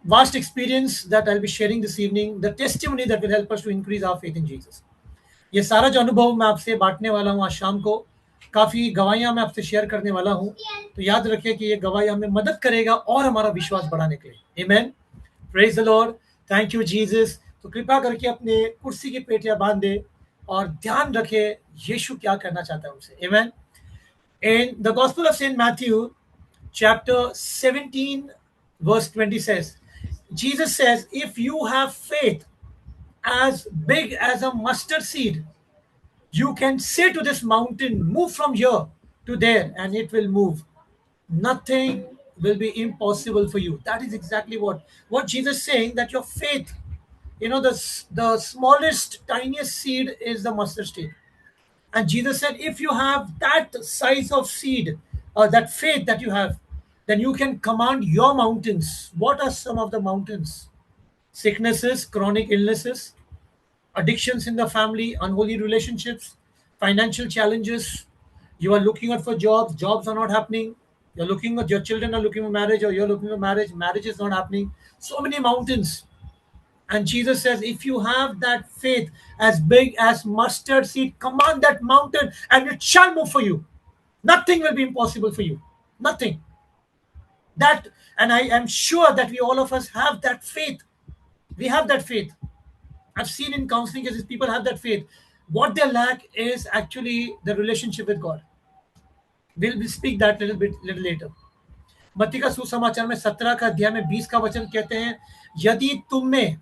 vast experience that I'll be sharing this evening, the testimony that will help us to increase our faith in Jesus. ये सारा जो अनुभव मैं आपसे बांटने वाला हूँ आज शाम को, काफ़ी गवाहियाँ मैं आपसे शेयर करने वाला हूँ, तो याद रखिए कि ये गवाही हमें मदद करेगा और हमारा विश्वास बढ़ाने के लिए। Amen. Praise the Lord. Thank you Jesus. तो कृपा करके अपने कुर्सी की पेटियां बांध दे और ध्यान रखे यीशु क्या करना चाहता है हमसे। आमेन। In the Gospel of St. Matthew, chapter 17, verse 20 says, Jesus says, if you have faith as big as a mustard seed, you can say to this mountain, move from here to there, and it will move. Nothing will be impossible for you. That is exactly what Jesus is saying, that your faith, the smallest, tiniest seed is the mustard seed. And Jesus said, if you have that size of seed, that faith that you have, then you can command your mountains. What are some of the mountains? Sicknesses, chronic illnesses, addictions in the family, unholy relationships, financial challenges. You are looking out for jobs, jobs are not happening. You're looking at your children are looking for marriage, or you're looking for marriage, marriage is not happening. So many mountains. And Jesus says, if you have that faith as big as mustard seed, command that mountain and it shall move for you. Nothing will be impossible for you. Nothing. That, and I am sure that we all of us have that faith. We have that faith. I've seen in counseling cases, people have that faith. What they lack is actually the relationship with God. We'll speak that little later. मत्ती का सुसमाचार में 17 का अध्याय में 20 का वचन कहते हैं, यदि तुम में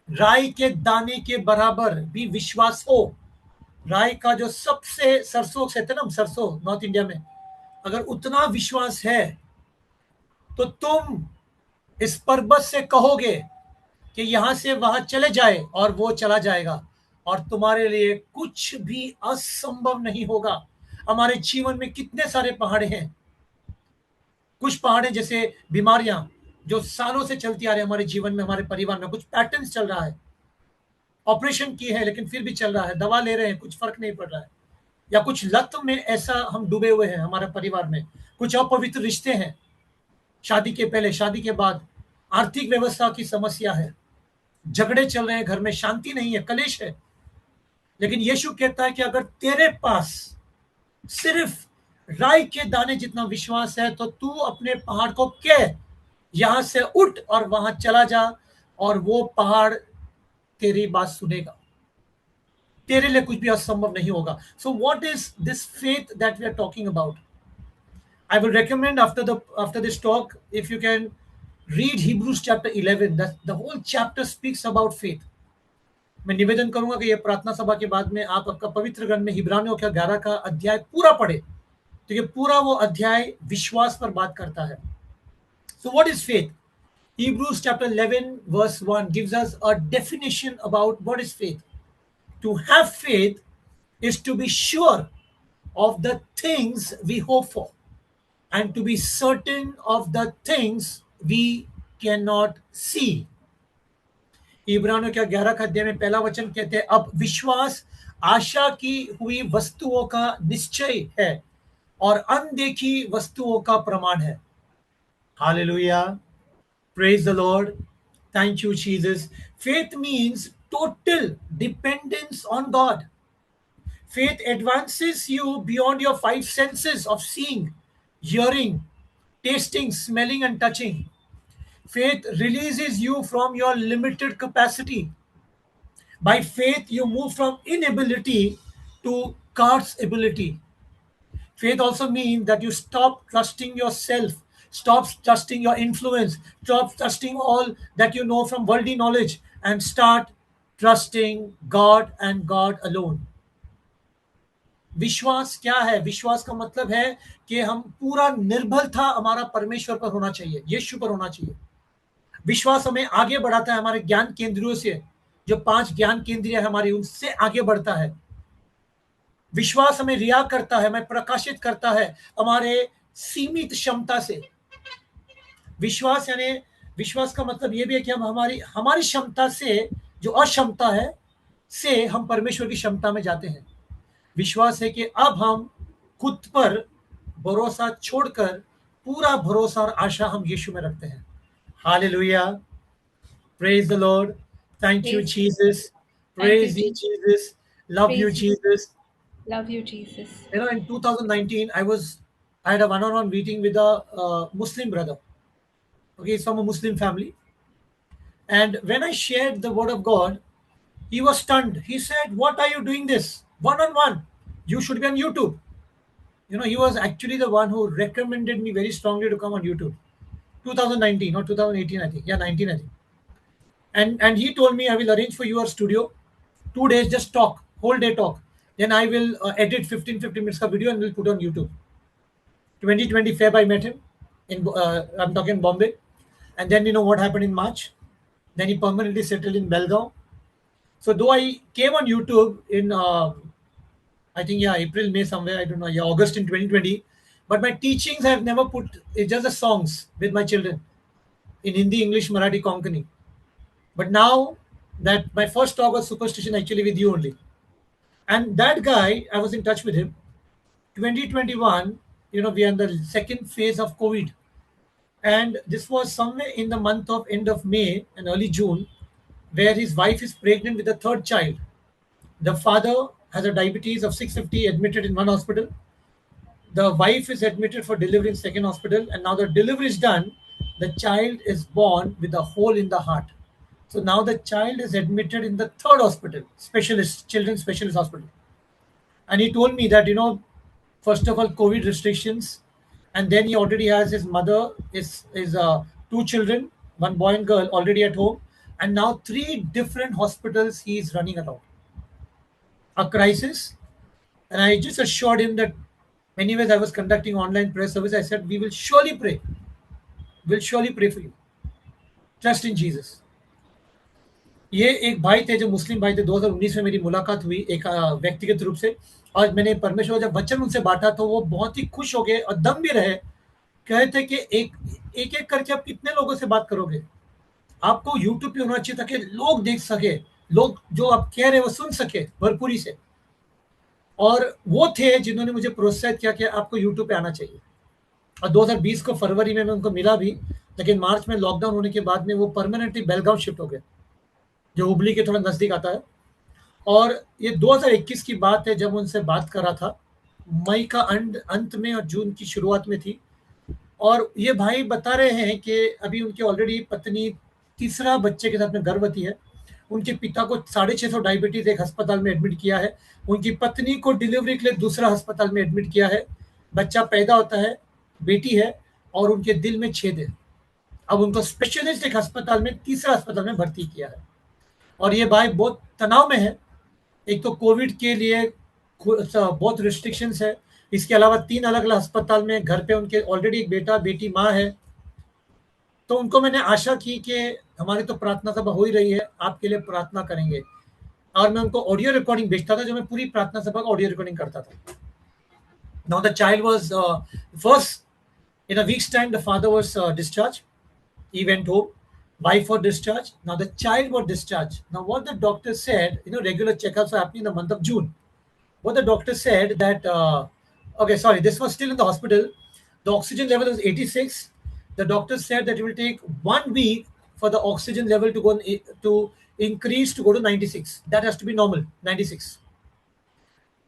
राई के दाने के बराबर भी विश्वास हो, राई का जो सबसे सरसों कहते हैं ना, सरसों नॉर्थ इंडिया में, अगर उतना विश्वास है तो तुम इस पर्वत से कहोगे कि यहां से वहां चले जाए और वो चला जाएगा, और तुम्हारे लिए कुछ भी असंभव नहीं होगा। हमारे जीवन में कितने सारे पहाड़े हैं, कुछ पहाड़े जैसे बीमारियां जो सालों से चलती आ रही है हमारे जीवन में, हमारे परिवार में कुछ पैटर्न्स चल रहा है, ऑपरेशन की है लेकिन फिर भी चल रहा है, दवा ले रहे हैं कुछ फर्क नहीं पड़ रहा है, या कुछ लत में ऐसा हम डूबे हुए हैं हमारे परिवार में, कुछ अपवित्र रिश्ते हैं, शादी के पहले शादी के बाद, आर्थिक व्यवस्था की समस्या है, झगड़े चल रहे हैं घर में, शांति नहीं है, कलेश है। लेकिन यीशु कहता है कि अगर तेरे पास सिर्फ राई के दाने जितना विश्वास है तो तू अपने पहाड़ को कह, यहां से उठ और वहां चला जा, और वो पहाड़ तेरी बात सुनेगा, तेरे लिए कुछ भी असंभव नहीं होगा। So what is this faith that we are talking about? I will recommend after this talk, if you can read Hebrews chapter 11. That the whole chapter speaks about faith. मैं निवेदन करूंगा कि ये प्रार्थना सभा के बाद में आप आपका पवित्र ग्रंथ में इब्रानियों का 11 का अध्याय पूरा पढ़े, तो ये पूरा वो अध्याय विश्वास पर बात करता है। So what is faith? Hebrews chapter 11 verse 1 gives us a definition about what is faith. To have faith is to be sure of the things we hope for, and to be certain of the things we cannot see. इब्रानियों के 11 का अध्याय में पहला वचन कहते हैं, अब विश्वास आशा की हुई वस्तुओं का निश्चय है और अनदेखी वस्तुओं का प्रमाण है। Hallelujah, praise the Lord, thank you Jesus. Faith means total dependence on God. Faith advances you beyond your five senses of seeing, hearing, tasting, smelling, and touching. Faith releases you from your limited capacity. By faith, you move from inability to God's ability. Faith also means that you stop trusting yourself, stop trusting your influence, stop trusting all that you know from worldly knowledge, and start trusting God and God alone. विश्वास क्या है? विश्वास का मतलब है कि हम पूरा निर्भर था हमारा परमेश्वर पर होना चाहिए, यीशु पर होना चाहिए। विश्वास हमें आगे बढ़ाता है हमारे ज्ञान केंद्रियों से, जो 5 ज्ञान केंद्रिय है हमारी, उनसे आगे बढ़ता है। विश्वास हमें रिया करता है, हमें प्रकाशित करता है हमारे सीमित क्षमता से। विश्वास यानी, विश्वास का मतलब यह भी है कि हम हमारी क्षमता से, जो अक्षमता है, से हम परमेश्वर की क्षमता में जाते हैं। विश्वास है कि अब हम खुद पर भरोसा छोड़कर पूरा भरोसा और आशा हम यीशु में रखते हैं। Hallelujah. Praise the Lord. Thank you, Praise, Jesus. thank you, Praise you, Jesus. Love you, praise you, Jesus. love you, Jesus. In 2019, I had a one-on-one meeting with a Muslim brother. Okay, he's from a Muslim family. And when I shared the word of God, he was stunned. He said, "What are you doing this one-on-one? You should be on YouTube." He was actually the one who recommended me very strongly to come on YouTube. 2019 or 2018, I think. Yeah, 19, I think. And he told me, "I will arrange for your studio, 2 days, just talk, whole day talk. Then I will edit 15 minutes ka video and we'll put on YouTube." 2020 Feb, I met him I'm talking Bombay. And then you know what happened in March. Then he permanently settled in Belgaum. So though I came on YouTube in I think, yeah, April, May, somewhere, I don't know, yeah, August in 2020. But my teachings I have never put, it's just the songs with my children in Hindi, English, Marathi, Konkani. But now that my first talk was superstition actually with you only. And that guy, I was in touch with him. 2021, we are in the second phase of COVID. And this was somewhere in the month of end of May and early June, where his wife is pregnant with a third child. The father has a diabetes of 650, admitted in one hospital. The wife is admitted for delivery in second hospital, and now the delivery is done. The child is born with a hole in the heart. So now the child is admitted in the third hospital, specialist, children's specialist hospital. And he told me that, first of all, COVID restrictions, and then he already has his mother, his two children, one boy and girl, already at home, and now three different hospitals he is running around. A crisis. And I just assured him that, anyways, I was conducting online prayer service. I said, "We will surely pray. We'll surely pray for you. Trust in Jesus." ये एक भाई थे जो मुस्लिम भाई थे, 2019 में मेरी मुलाकात हुई एक व्यक्तिगत रूप से। और मैंने परमेश्वर का जब वचन उनसे बांटा तो वो बहुत ही खुश हो गए और दम भी रहे। कह रहे थे कि एक एक एक करके आप कितने लोगों से बात करोगे? आपको यूट्यूब पे होना चाहिए ताकि लोग देख सके, लोग जो आप कह रहे हैं वो सुन सके भरपूरी से। और वो थे जिन्होंने मुझे प्रोत्साहित किया कि आपको यूट्यूब पे आना चाहिए। और 2020 को फरवरी में मैं उनको मिला भी, लेकिन मार्च में लॉकडाउन होने के बाद में वो परमानेंटली बेलगांव शिफ्ट हो गए, जो हुबली के थोड़ा नज़दीक आता है। और ये 2021 की बात है जब उनसे बात कर रहा था। मई का अंत में और जून की शुरुआत में थी। और ये भाई बता रहे हैं कि अभी उनकी ऑलरेडी पत्नी तीसरा बच्चे के साथ में गर्भवती है। उनके पिता को 650 डायबिटीज एक अस्पताल में एडमिट किया है। उनकी पत्नी को डिलीवरी के लिए दूसरा अस्पताल में एडमिट किया है। बच्चा पैदा होता है, बेटी है, और उनके दिल में छेद है। अब उनको स्पेशलिस्ट एक अस्पताल में, तीसरा अस्पताल में भर्ती किया है। और ये भाई बहुत तनाव में है। एक तो कोविड के लिए बहुत रिस्ट्रिक्शंस है। इसके अलावा 3 अलग-अलग अस्पताल में, घर पे उनके ऑलरेडी एक बेटा, बेटी, माँ है। तो उनको मैंने आशा की कि हमारी तो प्रार्थना सभा हो ही रही है, आपके लिए प्रार्थना करेंगे। और मैं उनको ऑडियो रिकॉर्डिंग भेजता था, जो मैं पूरी प्रार्थना सभा का ऑडियो रिकॉर्डिंग करता था। Now the child was first in a week's time. The father was discharged. He went home. Wife was discharged. Now the child was discharged. Now what the doctor said, regular checkups are happening in the month of June. What the doctor said that, okay, sorry, this was still in the hospital. The oxygen level was 86. The doctor said that it will take 1 week for the oxygen level to increase to go to 96. That has to be normal, 96.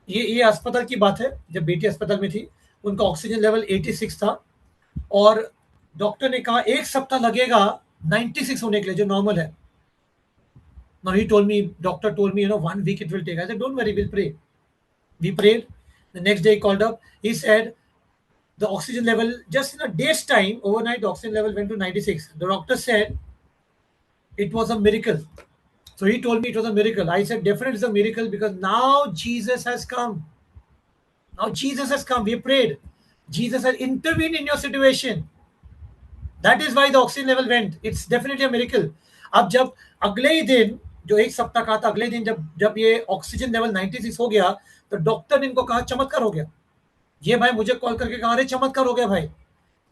ये अस्पताल की बात है। जब बेटी अस्पताल में थी, उनका ऑक्सीजन लेवल 86 था। और डॉक्टर ने कहा 1 सप्ताह लगेगा 96 होने के लिए, जो नॉर्मल है। Now he told me, doctor told me, 1 week it will take. I said, "Don't worry, we'll pray." We prayed. The next day he called up. He said the oxygen level, just in a day's time, overnight, the oxygen level went to 96. The doctor said it was a miracle. So he told me it was a miracle. I said, definitely it's a miracle, because now Jesus has come. Now Jesus has come. We prayed. Jesus has intervened in your situation. That is why the oxygen level went. It's definitely a miracle. अब जब अगले ही दिन, जो 1 सप्ताह का था, अगले दिन जब ये ऑक्सीजन लेवल 96 हो गया, तो डॉक्टर ने इनको कहा चमत्कार हो गया। ये भाई मुझे कॉल करके कहा, अरे चमत्कार हो गया भाई।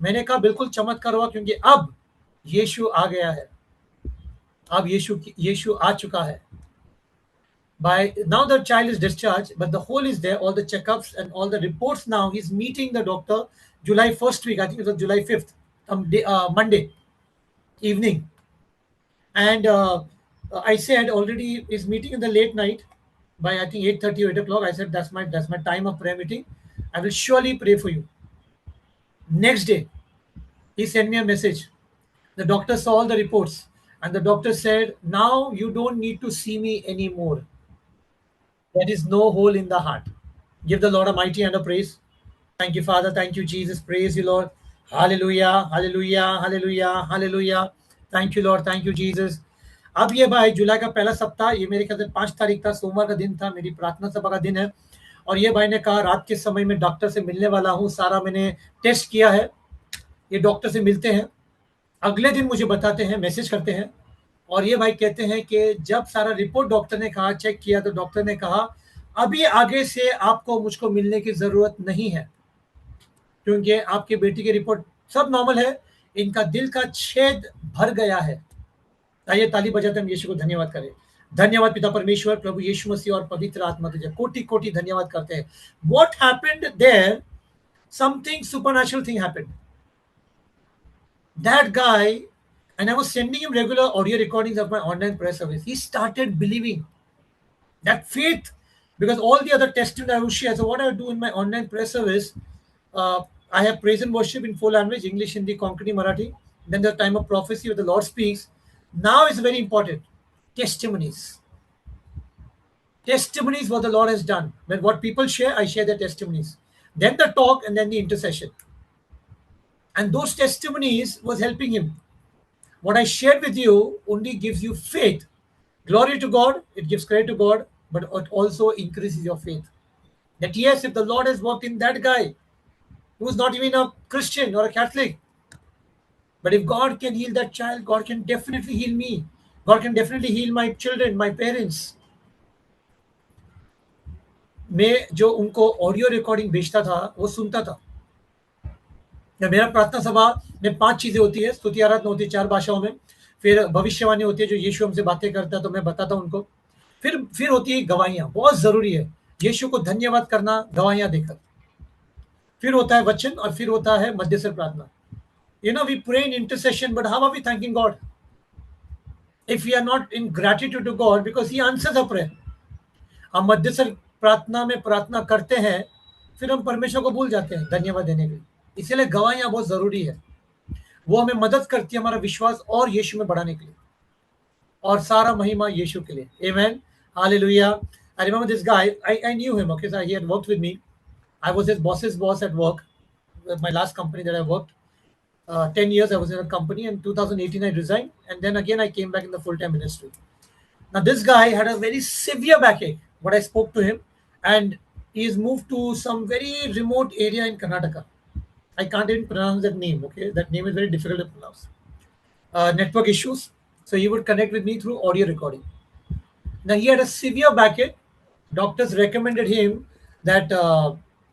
मैंने कहा बिल्कुल चमत्कार हुआ, क्योंकि अब यीशु आ गया है। अब यीशु आ चुका है। By now the child is discharged, but the hole is there, all the checkups and all the reports. Now he's meeting the doctor July 1st week, I think it was July 5th, Monday. evening, and I said already is meeting in the late night by I think 8:30 or 8 o'clock. I said that's my time of prayer meeting. I will surely pray for you. Next day, he sent me a message. The doctor saw all the reports, and the doctor said, "Now you don't need to see me anymore. There is no hole in the heart." Give the Lord a mighty hand of praise. Thank you, Father. Thank you, Jesus. Praise you, Lord. Hallelujah, hallelujah, hallelujah, hallelujah. Thank you, Lord. Thank you, Jesus. अब ये भाई जुलाई का पहला सप्ताह, ये मेरे ख्याल से 5 तारीख था, सोमवार का दिन था, मेरी प्रार्थना सभा का दिन है। और ये भाई ने कहा रात के समय में डॉक्टर से मिलने वाला हूँ, सारा मैंने टेस्ट किया है, ये डॉक्टर से मिलते हैं, अगले दिन मुझे बताते हैं, मैसेज करते हैं। और ये भाई कहते हैं कि जब सारा रिपोर्ट डॉक्टर ने कहा, चेक किया, तो डॉक्टर ने कहा अभी आगे से आपको मुझको मिलने की जरूरत नहीं है, क्योंकि आपकी बेटी की रिपोर्ट सब नॉर्मल है, इनका दिल का छेद भर गया है। आइए ताली बजाते हम यीशु को धन्यवाद करें। धन्यवाद पिता परमेश्वर, प्रभु यीशु मसीह और पवित्र आत्मा तुझे कोटि कोटि धन्यवाद करते हैं। What happened there, something supernatural thing happened. That guy, and I was sending him regular audio recordings of my online prayer service, he started believing that faith, because all the other testimony I would share. So what I do in my online prayer service, I have praise and worship in four language: English, Hindi, Konkani, Marathi. Then the time of prophecy where the Lord speaks. Now is very important. Testimonies. Testimonies what the Lord has done. When what people share, I share their testimonies. Then the talk and then the intercession. And those testimonies was helping him. What I shared with you only gives you faith. Glory to God, it gives credit to God, but it also increases your faith. That yes, if the Lord has worked in that guy who's not even a Christian or a Catholic, but if God can heal that child, God can definitely heal me. God can definitely heal my children, my parents. मैं जो उनको audio recording भेजता था वो सुनता था। मेरा प्रार्थना सभा में 5 चीजें होती है। स्तुति आराधना होती है 4 भाषाओं में, फिर भविष्यवाणी होती है, जो यीशु हमसे बातें करता है तो मैं बताता हूं उनको, फिर होती है गवाहियां, बहुत जरूरी है यीशु को धन्यवाद करना गवाहियां देकर, फिर होता है वचन, और फिर होता है मध्यस्थ प्रार्थना। We pray in intercession, but how are we thanking God if we are not in gratitude to God, because he answers a prayer. हम मध्यस्थ प्रार्थना में प्रार्थना करते हैं, फिर हम परमेश्वर को भूल जाते हैं धन्यवाद देने के लिए। इसीलिए गवाहियां बहुत जरूरी है, वो हमें मदद करती है हमारा विश्वास और यीशु में बढ़ाने के लिए, और सारा महिमा यीशु के लिए। आमेन, hallelujah. I remember this guy. I knew him. Okay, so he had worked with me. I was his boss's boss at work. My last company that I worked, 10 years I was in a company. In 2018 I resigned, and then again I came back in the full-time ministry. Now this guy had a very severe backache. What I spoke to him, and he is moved to some very remote area in Karnataka. I can't even pronounce that name. Okay, that name is very difficult to pronounce. Network issues. So he would connect with me through audio recording. Now he had a severe backache. Doctors recommended him that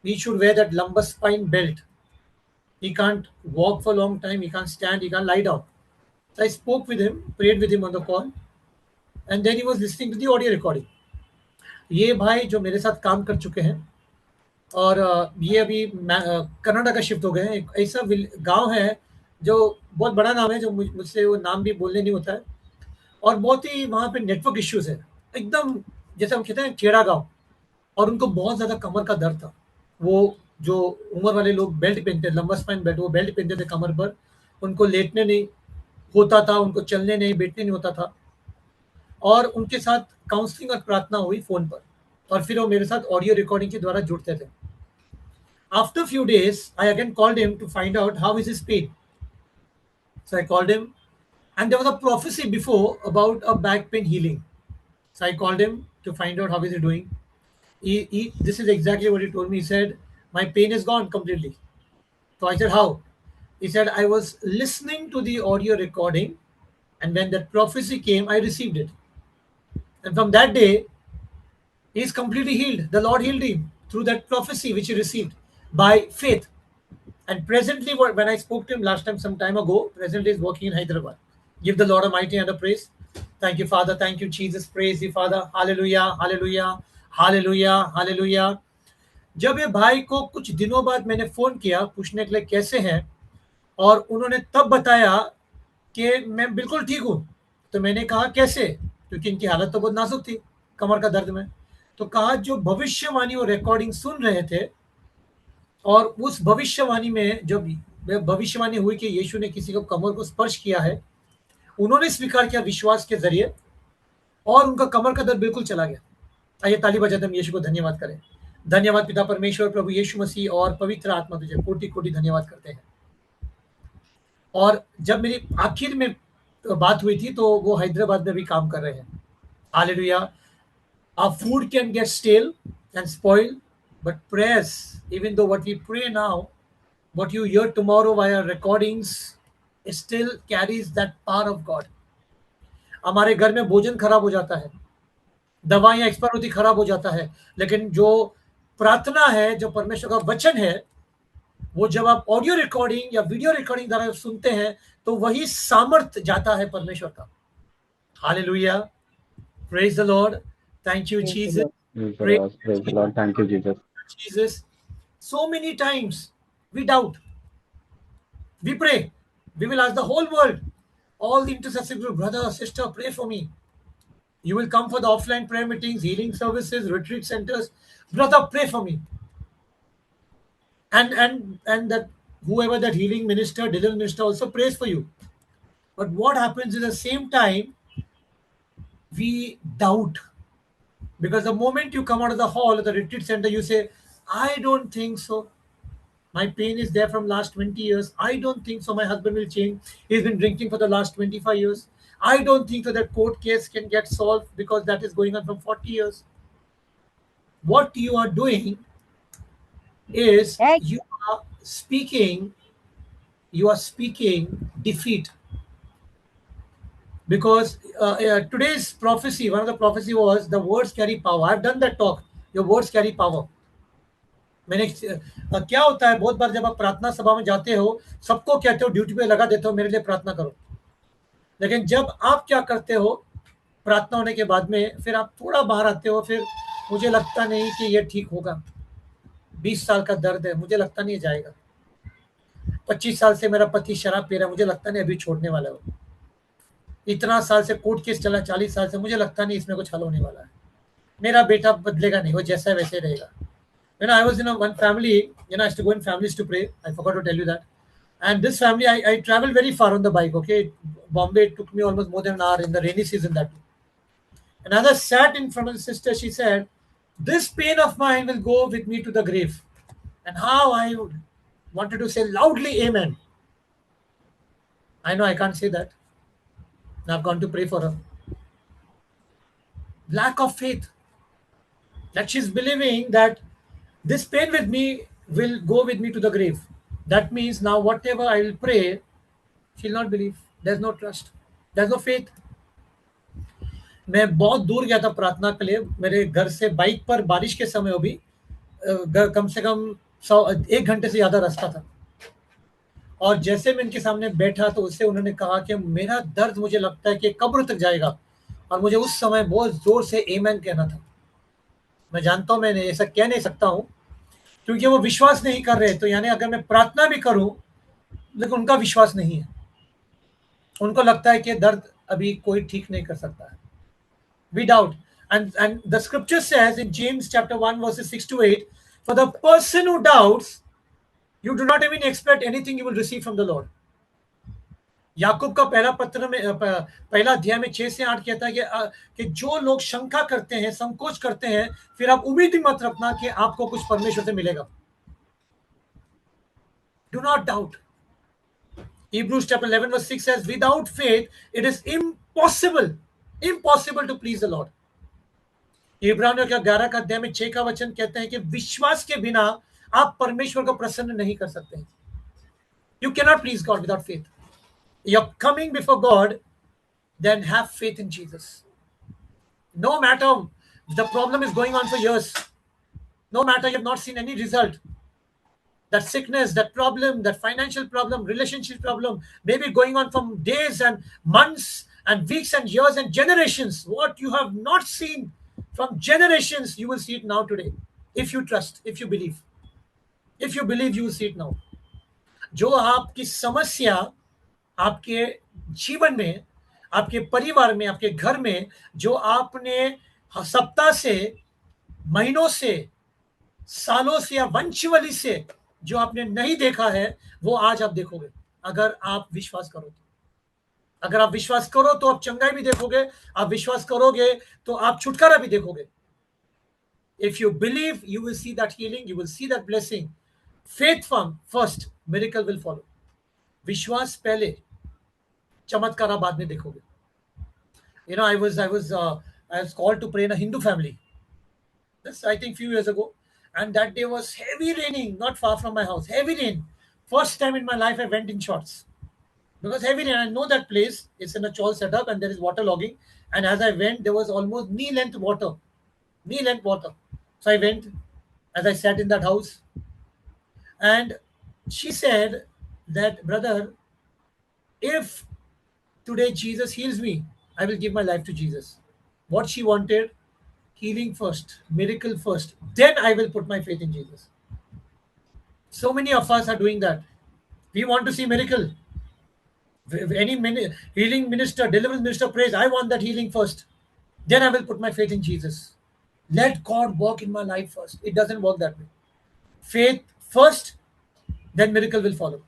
he should wear that lumbar spine belt. He can't walk for a long time. He can't stand. He can't lie down. So I spoke with him, prayed with him on the call, and then he was listening to the audio recording. ये भाई जो मेरे साथ काम कर चुके हैं, और ये अभी कनाडा का शिफ्ट हो गए हैं। एक ऐसा गांव है जो बहुत बड़ा नाम है, जो मुझसे वो नाम भी बोलने नहीं होता है, और बहुत ही वहाँ पे नेटवर्क इश्यूज है, एकदम जैसे हम कहते हैं खेड़ा गांव। और उनको बहुत ज़्यादा कमर का दर्द था। वो जो उम्र वाले लोग बेल्ट पहनते, लंबा स्पाइन बेल्ट, वो बेल्ट पहनते थे कमर पर, उनको लेटने नहीं होता था, उनको चलने नहीं, बैठने नहीं होता था। और उनके साथ काउंसलिंग और प्रार्थना हुई फ़ोन पर, और फिर वो मेरे साथ ऑडियो रिकॉर्डिंग के द्वारा जुड़ते थे। After few days I again called him to find out how is his pain. So I called him, and there was a prophecy before about a back pain healing. So I called him to find out how is he doing. This is exactly what he told me. He said, my pain is gone completely. So I said, how? He said, I was listening to the audio recording, and when that prophecy came, I received it. And from that day, he is completely healed. The Lord healed him through that prophecy which he received by faith. And presently, when I spoke to him last time, some time ago, presently is working in Hyderabad. Give the Lord a mighty hand of praise. Thank you, Father. Thank you, Jesus. Praise you, Father. Hallelujah, hallelujah, hallelujah, hallelujah. जब ये भाई को कुछ दिनों बाद मैंने phone किया पूछने के लिए कैसे हैं, और उन्होंने तब बताया कि मैं बिल्कुल ठीक हूँ। तो मैंने कहा कैसे? क्योंकि इनकी हालत तो बहुत नाजुक थी कमर का दर्द में। तो कहा जो भविष्यवाणी और रिकॉर्डिंग सुन रहे थे और उस भविष्यवाणी में जब भविष्यवाणी हुई कि यीशु ने किसी को कमर को स्पर्श किया है, उन्होंने स्वीकार किया विश्वास के ज़रिए और उनका कमर का दर्द बिल्कुल चला गया। आइए ताली बजाते हम यीशु को धन्यवाद करें। धन्यवाद पिता परमेश्वर, प्रभु यीशु मसीह और पवित्र आत्मा, तुझे कोटि-कोटि धन्यवाद करते हैं। और जब मेरी आखिर में बात हुई थी तो वो हैदराबाद में भी काम कर रहे हैं। Hallelujah! Our food can get stale and spoil, but prayers, even though what we pray now, what you hear tomorrow via recordings, it still carries that power of God. हमारे घर में भोजन खराब हो जाता है, दवाइयाँ एक्सपायर होती खराब हो जाता है, लेकिन जो प्रार्थना है, जो परमेश्वर का वचन है, वो जब आप ऑडियो रिकॉर्डिंग या वीडियो रिकॉर्डिंग द्वारा सुनते हैं, तो वही सामर्थ जाता है परमेश्वर का। Hallelujah! Praise the Lord. Thank you, Praise the Jesus. Lord. Praise the Praise Lord. Praise the Lord. Thank you, Jesus. Jesus. So many times we doubt. We pray. We will ask the whole world, all the intercessors, brother, sister, pray for me. You will come for the offline prayer meetings, healing services, retreat centers. Brother, pray for me. And that whoever that healing minister, deliverance minister also prays for you. But what happens is the same time we doubt. Because the moment you come out of the hall of the retreat center, you say, I don't think so. My pain is there from last 20 years. I don't think so. My husband will change. He's been drinking for the last 25 years. I don't think so that court case can get solved because that is going on from 40 years. What you are doing is Hey. you are speaking defeat. Because today's prophecy, one of the prophecy was the words carry power. I've done that talk. Your words carry power. मैंने क्या होता है बहुत बार जब आप प्रार्थना सभा में जाते हो, सबको कहते हो ड्यूटी पे लगा देते हो मेरे लिए प्रार्थना करो। लेकिन जब आप क्या करते हो प्रार्थना होने के बाद में, फिर आप थोड़ा बाहर आते हो, फिर मुझे लगता नहीं कि ये ठीक होगा। 20 साल का दर्द है, मुझे लगता नहीं जाएगा। 25 साल से मेरा पति शराब पी रहा है, मुझे लगता नहीं अभी छोड़ने वाला हो। इतना साल से कोर्ट केस चला, 40 साल से, मुझे लगता नहीं इसमें कुछ हल होने वाला है। मेरा बेटा बदलेगा नहीं, वो जैसा है वैसे रहेगा। When I was in one family, I used to go in families to pray. I forgot to tell you that. And this family, I traveled very far on the bike. Okay, Bombay took me almost more than an hour in the rainy season. That and as I sat in front of the sister, she said, "This pain of mine will go with me to the grave." And how I wanted to say loudly, "Amen." I know I can't say that. And I've gone to pray for her. Lack of faith. That she's believing that this pain with me will go with me to the grave. That means now whatever I will pray, she'll not believe. There's no trust. There's no faith. मैं बहुत दूर गया था प्रार्थना के लिए, मेरे घर से बाइक पर बारिश के समय वो भी कम से कम 1 घंटे से ज़्यादा रास्ता था। और जैसे मैं इनके सामने बैठा तो उससे उन्होंने कहा कि मेरा दर्द मुझे लगता है कि कब्र तक जाएगा। और मुझे उस समय बहुत ज़ोर से आमेन कहना था। मैं जानता हूँ मैं ऐसा कह नहीं सकता हूँ क्योंकि वो विश्वास नहीं कर रहे। तो यानी अगर मैं प्रार्थना भी करूं लेकिन उनका विश्वास नहीं है, उनको लगता है कि दर्द अभी कोई ठीक नहीं कर सकता है। We doubt. And the scripture says in James chapter 1 verses 6 to 8, for the person who doubts, you do not even expect anything you will receive from the Lord. याकूब का पहला पत्र में पहला अध्याय में 6 से 8 कहता है कि जो लोग शंका करते हैं, संकोच करते हैं, फिर आप उम्मीद ही मत रखना कि आपको कुछ परमेश्वर से मिलेगा। Do not doubt. Hebrews chapter 11 verse 6 says, without faith, it is impossible to please the Lord. इब्रानियों के 11 का अध्याय में 6 का वचन कहते हैं कि विश्वास के बिना आप परमेश्वर को प्रसन्न नहीं कर सकते। You cannot please God without faith. You're coming before God, then have faith in Jesus. No matter the problem is going on for years, no matter you have not seen any result, that sickness, that problem, that financial problem, relationship problem, maybe going on from days and months and weeks and years and generations. What you have not seen from generations, you will see it now today. If you trust, if you believe. If you believe, you will see it now. जो आपकी समस्या आपके जीवन में, आपके परिवार में, आपके घर में जो आपने सप्ताह से, महीनों से, सालों से या वंशवली से जो आपने नहीं देखा है, वो आज आप देखोगे, अगर आप विश्वास करो तो। अगर आप विश्वास करो तो आप चंगाई भी देखोगे, आप विश्वास करोगे तो आप छुटकारा भी देखोगे। If you believe, you will see that healing, you will see that blessing. Faith first, miracle will follow. विश्वास पहले, चमत्कार आप बाद में देखोगे। I was called to pray in a Hindu family. This, I think, few years ago, and that day was heavy raining, not far from my house. Heavy rain. First time in my life I went in shorts because heavy rain. I know that place. It's in a chawl setup, and there is water logging. And as I went, there was almost knee length water. So I went. As I sat in that house, and she said that, brother, if today Jesus heals me, I will give my life to Jesus. What she wanted, healing first, miracle first, then I will put my faith in Jesus. So many of us are doing that. We want to see miracle. Any healing minister, deliverance minister prays, I want that healing first. Then I will put my faith in Jesus. Let God work in my life first. It doesn't work that way. Faith first, then miracle will follow.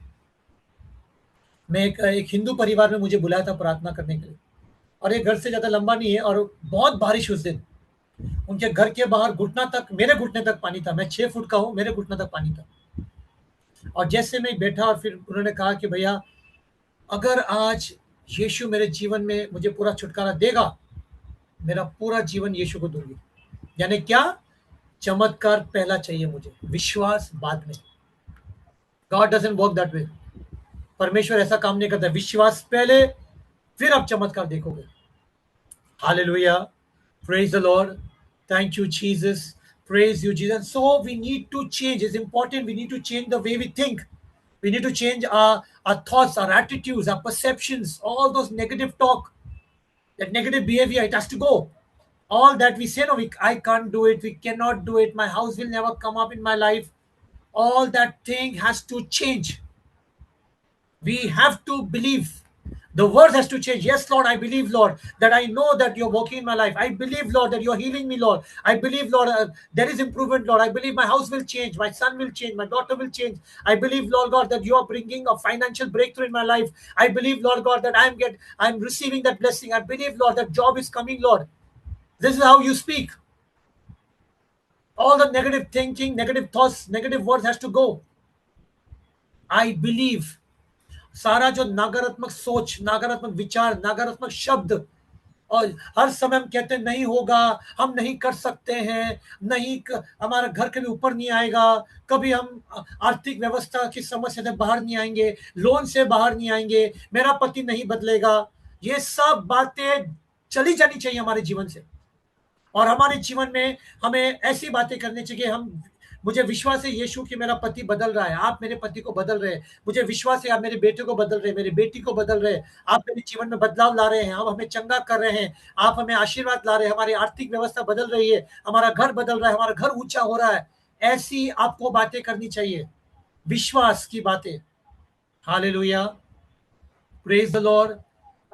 मैं एक हिंदू परिवार में मुझे बुलाया था प्रार्थना करने के लिए, और एक घर से ज़्यादा लंबा नहीं है, और बहुत बारिश उस दिन। उनके घर के बाहर घुटना तक, मेरे घुटने तक पानी था। मैं 6 फुट का हूँ, मेरे घुटने तक पानी था। और जैसे मैं बैठा, और फिर उन्होंने कहा कि भैया, अगर आज यीशु मेरे जीवन में मुझे पूरा छुटकारा देगा, मेरा पूरा जीवन यीशु को दूंगी। यानी क्या? चमत्कार पहला चाहिए मुझे, विश्वास बाद में। God doesn't work that way. परमेश्वर ऐसा काम नहीं करता। विश्वास पहले, फिर आप चमत्कार देखोगे। Hallelujah, praise the Lord, thank you Jesus, praise you Jesus. So we need to change. It's important. We need to change the way we think. We need to change our thoughts, our attitudes, our perceptions, all those negative talk, that negative behavior. It has to go. All that we say, no, I can't do it, we cannot do it, my house will never come up in my life, all that thing has to change. We have to believe. The word has to change. Yes, Lord, I believe, Lord, that I know that you're working in my life. I believe, Lord, that you're healing me, Lord. I believe, Lord, there is improvement, Lord. I believe my house will change, my son will change, my daughter will change. I believe, Lord God, that you are bringing a financial breakthrough in my life. I believe, Lord God, that I'm receiving that blessing. I believe, Lord, that job is coming, Lord. This is how you speak. All the negative thinking, negative thoughts, negative words has to go. I believe. सारा जो नकारात्मक सोच, नकारात्मक विचार, नकारात्मक शब्द, और हर समय हम कहते हैं नहीं होगा, हम नहीं कर सकते हैं, हमारा घर कभी ऊपर नहीं आएगा, कभी हम आर्थिक व्यवस्था की समस्या से बाहर नहीं आएंगे, लोन से बाहर नहीं आएंगे, मेरा पति नहीं बदलेगा। ये सब बातें चली जानी चाहिए हमारे जीवन से, और हमारे जीवन में हमें ऐसी बातें करनी चाहिए। मुझे विश्वास है यीशु कि मेरा पति बदल रहा है, आप मेरे पति को बदल रहे हैं। मुझे विश्वास है आप मेरे बेटे को बदल रहे हैं, मेरी बेटी को बदल रहे हैं। आप मेरे जीवन में बदलाव ला रहे हैं, आप हमें चंगा कर रहे हैं, आप हमें आशीर्वाद ला रहे हैं, हमारी आर्थिक व्यवस्था बदल रही है, हमारा घर बदल रहा है, हमारा घर ऊंचा हो रहा है। ऐसी आपको बातें करनी चाहिए, विश्वास की बातें। Hallelujah, praise the Lord,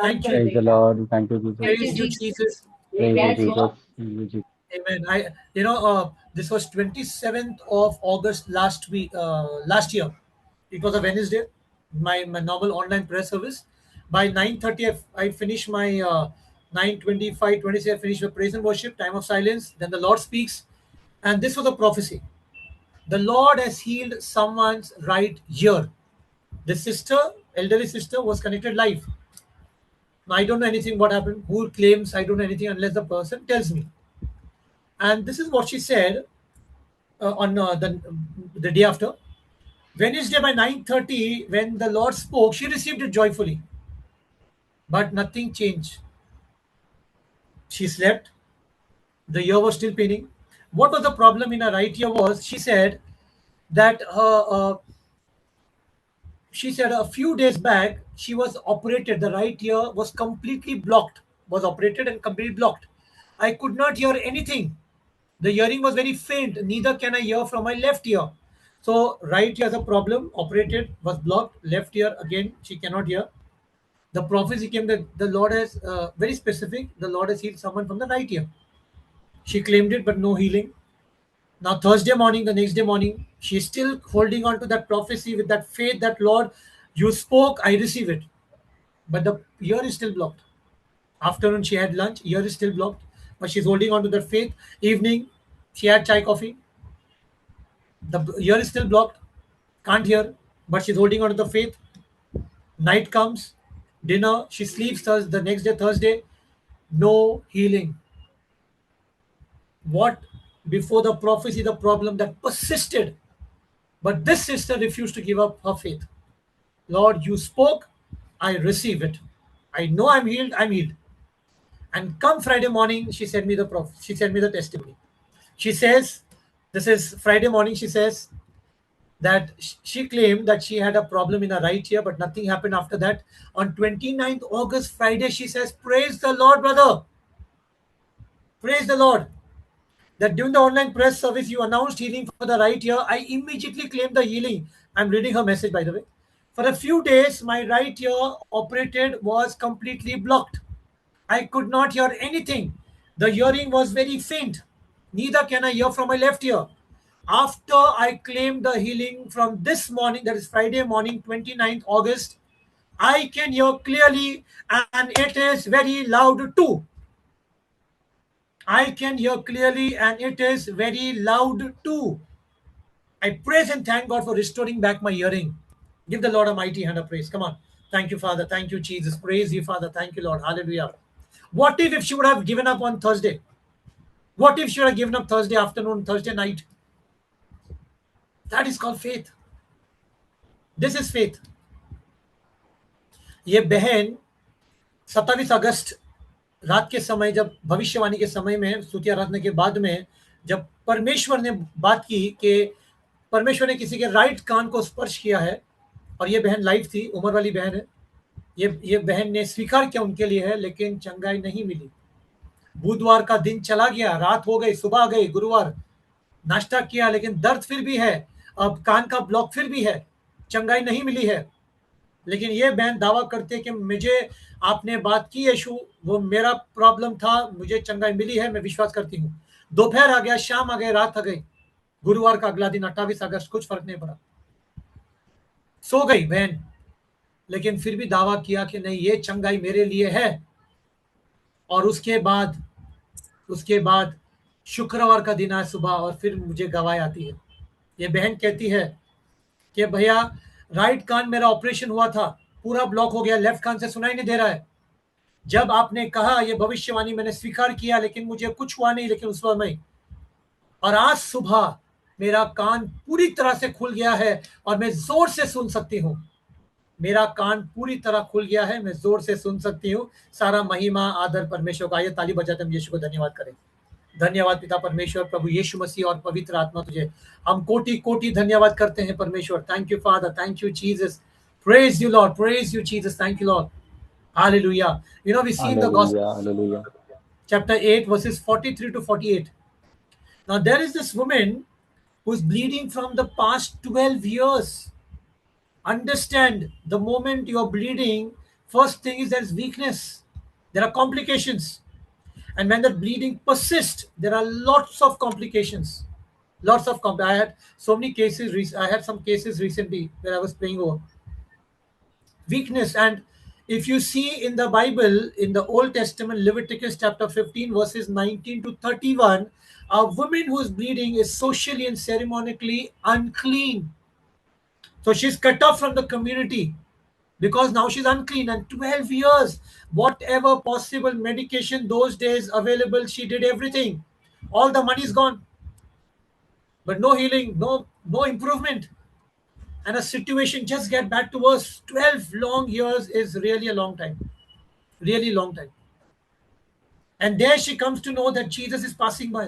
thank you, Praise the Lord. Thank you, Jesus. Thank you, praise you Jesus. Jesus. Praise you, Jesus. Praise you, Jesus. Amen. This was 27th of August last year. It was a Wednesday, my normal online prayer service. By 9:30, I finished my 9:25, 26. I finished my praise and worship, time of silence. Then the Lord speaks, and this was a prophecy. The Lord has healed someone's right ear. The sister, elderly sister, was connected live. Now, I don't know anything what happened. Who claims I don't know anything unless the person tells me. And this is what she said on the day after. Wednesday by 9:30, when the Lord spoke, she received it joyfully. But nothing changed. She slept. The ear was still paining. What was the problem in her right ear was, she said that she said a few days back she was operated. The right ear was completely blocked. Was operated and completely blocked. I could not hear anything. The hearing was very faint. Neither can I hear from my left ear. So right ear has a problem. Operated, was blocked. Left ear again she cannot hear. The prophecy came that the Lord has, very specific, the Lord has healed someone from the right ear. She claimed it, but no healing. Now, Thursday morning, the next day morning, she's still holding on to that prophecy with that faith that, Lord, you spoke, I receive it. But the ear is still blocked. Afternoon, she had lunch, ear is still blocked, but she's holding on to that faith. Evening, she had chai coffee, the ear is still blocked, can't hear, but she's holding on to the faith. Night comes, dinner, she sleeps, the next day, Thursday, no healing. What before the prophecy, the problem that persisted, but this sister refused to give up her faith. Lord, you spoke, I receive it. I know I'm healed, I'm healed. And come Friday morning, she sent me the she sent me the testimony. She says, this is Friday morning, she says that she claimed that she had a problem in her right ear, but nothing happened after that. On 29th August, Friday, she says, praise the Lord, brother. Praise the Lord. That during the online press service, you announced healing for the right ear. I immediately claimed the healing. I'm reading her message, by the way. For a few days, my right ear operated was completely blocked. I could not hear anything. The hearing was very faint. Neither can I hear from my left ear. After I claimed the healing from this morning, that is Friday morning, 29th August, I can hear clearly and it is very loud too. I can hear clearly and it is very loud too. I praise and thank God for restoring back my hearing. Give the Lord a mighty hand of praise. Come on. Thank you, Father. Thank you, Jesus. Praise you, Father. Thank you, Lord. Hallelujah. What if she would have given up on Thursday? What if she would have given up Thursday afternoon, Thursday night? That is called faith. This is faith. ये बहन 27 अगस्त रात के समय, जब भविष्यवाणी के समय में, स्तुति आराधना के बाद में, जब परमेश्वर ने बात की कि परमेश्वर ने किसी के राइट कान को स्पर्श किया है, और ये बहन लाइव थी, उम्र वाली बहन है, ये बहन ने स्वीकार किया उनके लिए है, लेकिन चंगाई नहीं मिली। बुधवार का दिन चला गया, रात हो गई, सुबह आ गई, गुरुवार नाश्ता किया, लेकिन दर्द फिर भी है, अब कान का ब्लॉक फिर भी है, चंगाई नहीं मिली है। लेकिन ये बहन दावा करते कि मुझे आपने बात की यीशु, वो मेरा प्रॉब्लम था, मुझे चंगाई मिली है, मैं विश्वास करती हूँ। दोपहर आ गया, शाम आ गई, रात आ गई, गुरुवार का अगला दिन 28 अगस्त, कुछ फर्क नहीं पड़ा, सो गई बहन, लेकिन फिर भी दावा किया कि नहीं, ये चंगाई मेरे लिए है। और उसके बाद शुक्रवार का दिन आया सुबह, और फिर मुझे गवाही आती है। ये बहन कहती है कि भैया, राइट कान मेरा ऑपरेशन हुआ था, पूरा ब्लॉक हो गया, लेफ्ट कान से सुनाई नहीं दे रहा है। जब आपने कहा ये भविष्यवाणी, मैंने स्वीकार किया, लेकिन मुझे कुछ हुआ नहीं, लेकिन उस समय, और आज सुबह मेरा कान पूरी तरह से खुल गया है और मैं जोर से सुन सकती हूँ। मेरा कान पूरी तरह खुल गया है, मैं जोर से सुन सकती हूँ। सारा महिमा आदर परमेश्वर का। आइए ताली बजाते हम यीशु को धन्यवाद करें। धन्यवाद पिता परमेश्वर, प्रभु यीशु मसीह और पवित्र आत्मा, तुझे हम कोटि कोटि धन्यवाद करते हैं परमेश्वर। Thank you father, thank you Jesus, praise you Lord, praise you Jesus, thank you Lord, hallelujah. You know, we see in the gospel, Hallelujah. chapter 8 verses 43 to 48. Now there is this woman who's bleeding from the past 12 years. Understand, the moment you're bleeding, first thing is there's weakness, there are complications, and when the bleeding persists, there are lots of complications. I had so many cases. I had some cases recently where I was praying over weakness. And if you see in the Bible, in the Old Testament, Leviticus chapter 15 verses 19 to 31, a woman who is bleeding is socially and ceremonially unclean. So she's cut off from the community because now she's unclean. And 12 years, whatever possible medication those days available, she did everything. All the money's gone, but no healing, no improvement. And a situation just get back to worse. 12 long years is really a long time. Really long time. And there she comes to know that Jesus is passing by.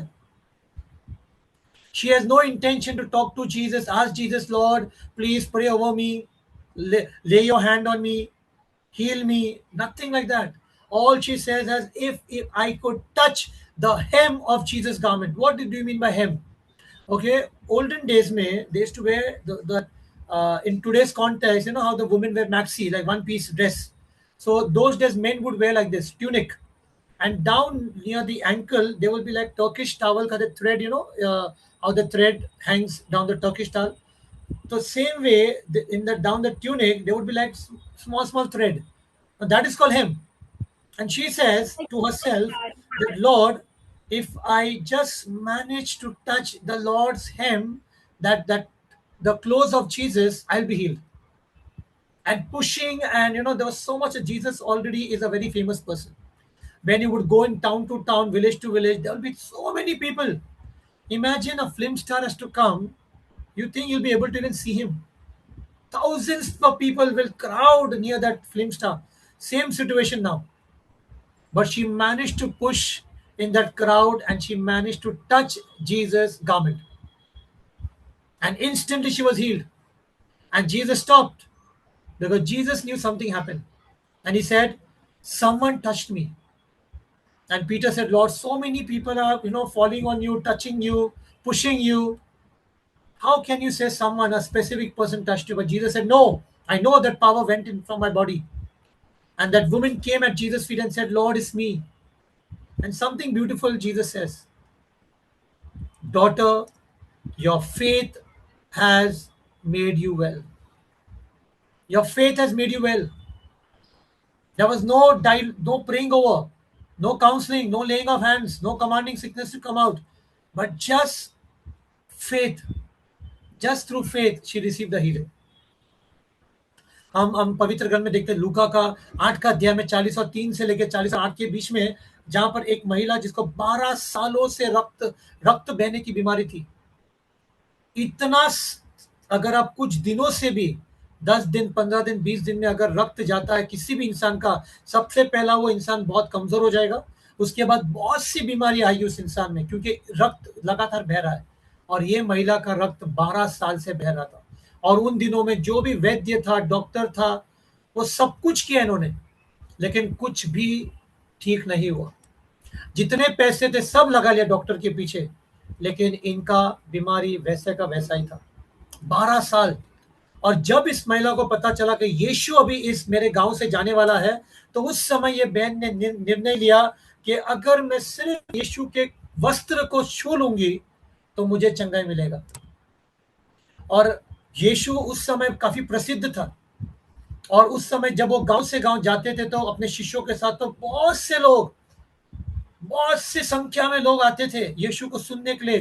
She has no intention to talk to Jesus, ask Jesus, Lord, please pray over me, lay your hand on me, heal me, nothing like that. All she says is, if I could touch the hem of Jesus' garment. What do you mean by hem? Okay, olden days they used to wear the in today's context, you know how the women wear maxi, like one piece dress. So those days men would wear like this tunic, and down near the ankle there will be like Turkish towel ka the thread, how the thread hangs down the Turkish towel. So same way in the down the tunic there would be like small thread. Now that is called hem. And she says to herself that Lord, if I just manage to touch the Lord's hem, that the clothes of Jesus, I'll be healed. And pushing, and there was so much. Jesus already is a very famous person. When you would go in town to town, village to village, there will be so many people. Imagine a film star has to come. You think you'll be able to even see him? Thousands of people will crowd near that film star. Same situation now. But she managed to push in that crowd and she managed to touch Jesus' garment. And instantly she was healed. And Jesus stopped because Jesus knew something happened. And he said, someone touched me. And Peter said, Lord, so many people are, falling on you, touching you, pushing you. How can you say someone, a specific person touched you? But Jesus said, no, I know that power went in from my body. And that woman came at Jesus' feet and said, Lord, it's me. And something beautiful Jesus says, daughter, your faith has made you well. Your faith has made you well. There was no praying over, no counseling, no laying of hands, no commanding sickness to come out, but just faith. Just through faith, she received the healing. हम पवित्र ग्रंथ में देखते हैं लूका का 8 का अध्याय में 40 और 3 से लेकर 40 और 8 के बीच में, जहां पर एक महिला जिसको 12 सालों से रक्त बहने की बीमारी थी, इतना अगर आप कुछ दिनों से भी 10 दिन 15 दिन 20 दिन में अगर रक्त जाता है किसी भी इंसान का, सबसे पहला वो इंसान बहुत कमजोर हो जाएगा, उसके बाद बहुत सी बीमारी आएगी उस इंसान में, क्योंकि रक्त लगातार बह रहा है। और ये महिला का रक्त 12 साल से बह रहा था। और उन दिनों में जो भी वैद्य था, डॉक्टर था, वो सब कुछ किया इन्होंने, लेकिन कुछ भी ठीक नहीं हुआ। जितने पैसे थे सब लगा लिया डॉक्टर के पीछे, लेकिन इनका बीमारी वैसे का वैसा ही था। 12 साल। और जब इस महिला को पता चला कि यीशु अभी इस मेरे गांव से जाने वाला है, तो उस समय ये बहन ने निर्णय लिया कि अगर मैं सिर्फ यीशु के वस्त्र को छू लूंगी तो मुझे चंगाई मिलेगा। और यीशु उस समय काफी प्रसिद्ध था, और उस समय जब वो गांव से गांव जाते थे तो अपने शिष्यों के साथ, तो बहुत सी संख्या में लोग आते थे यीशु को सुनने के लिए,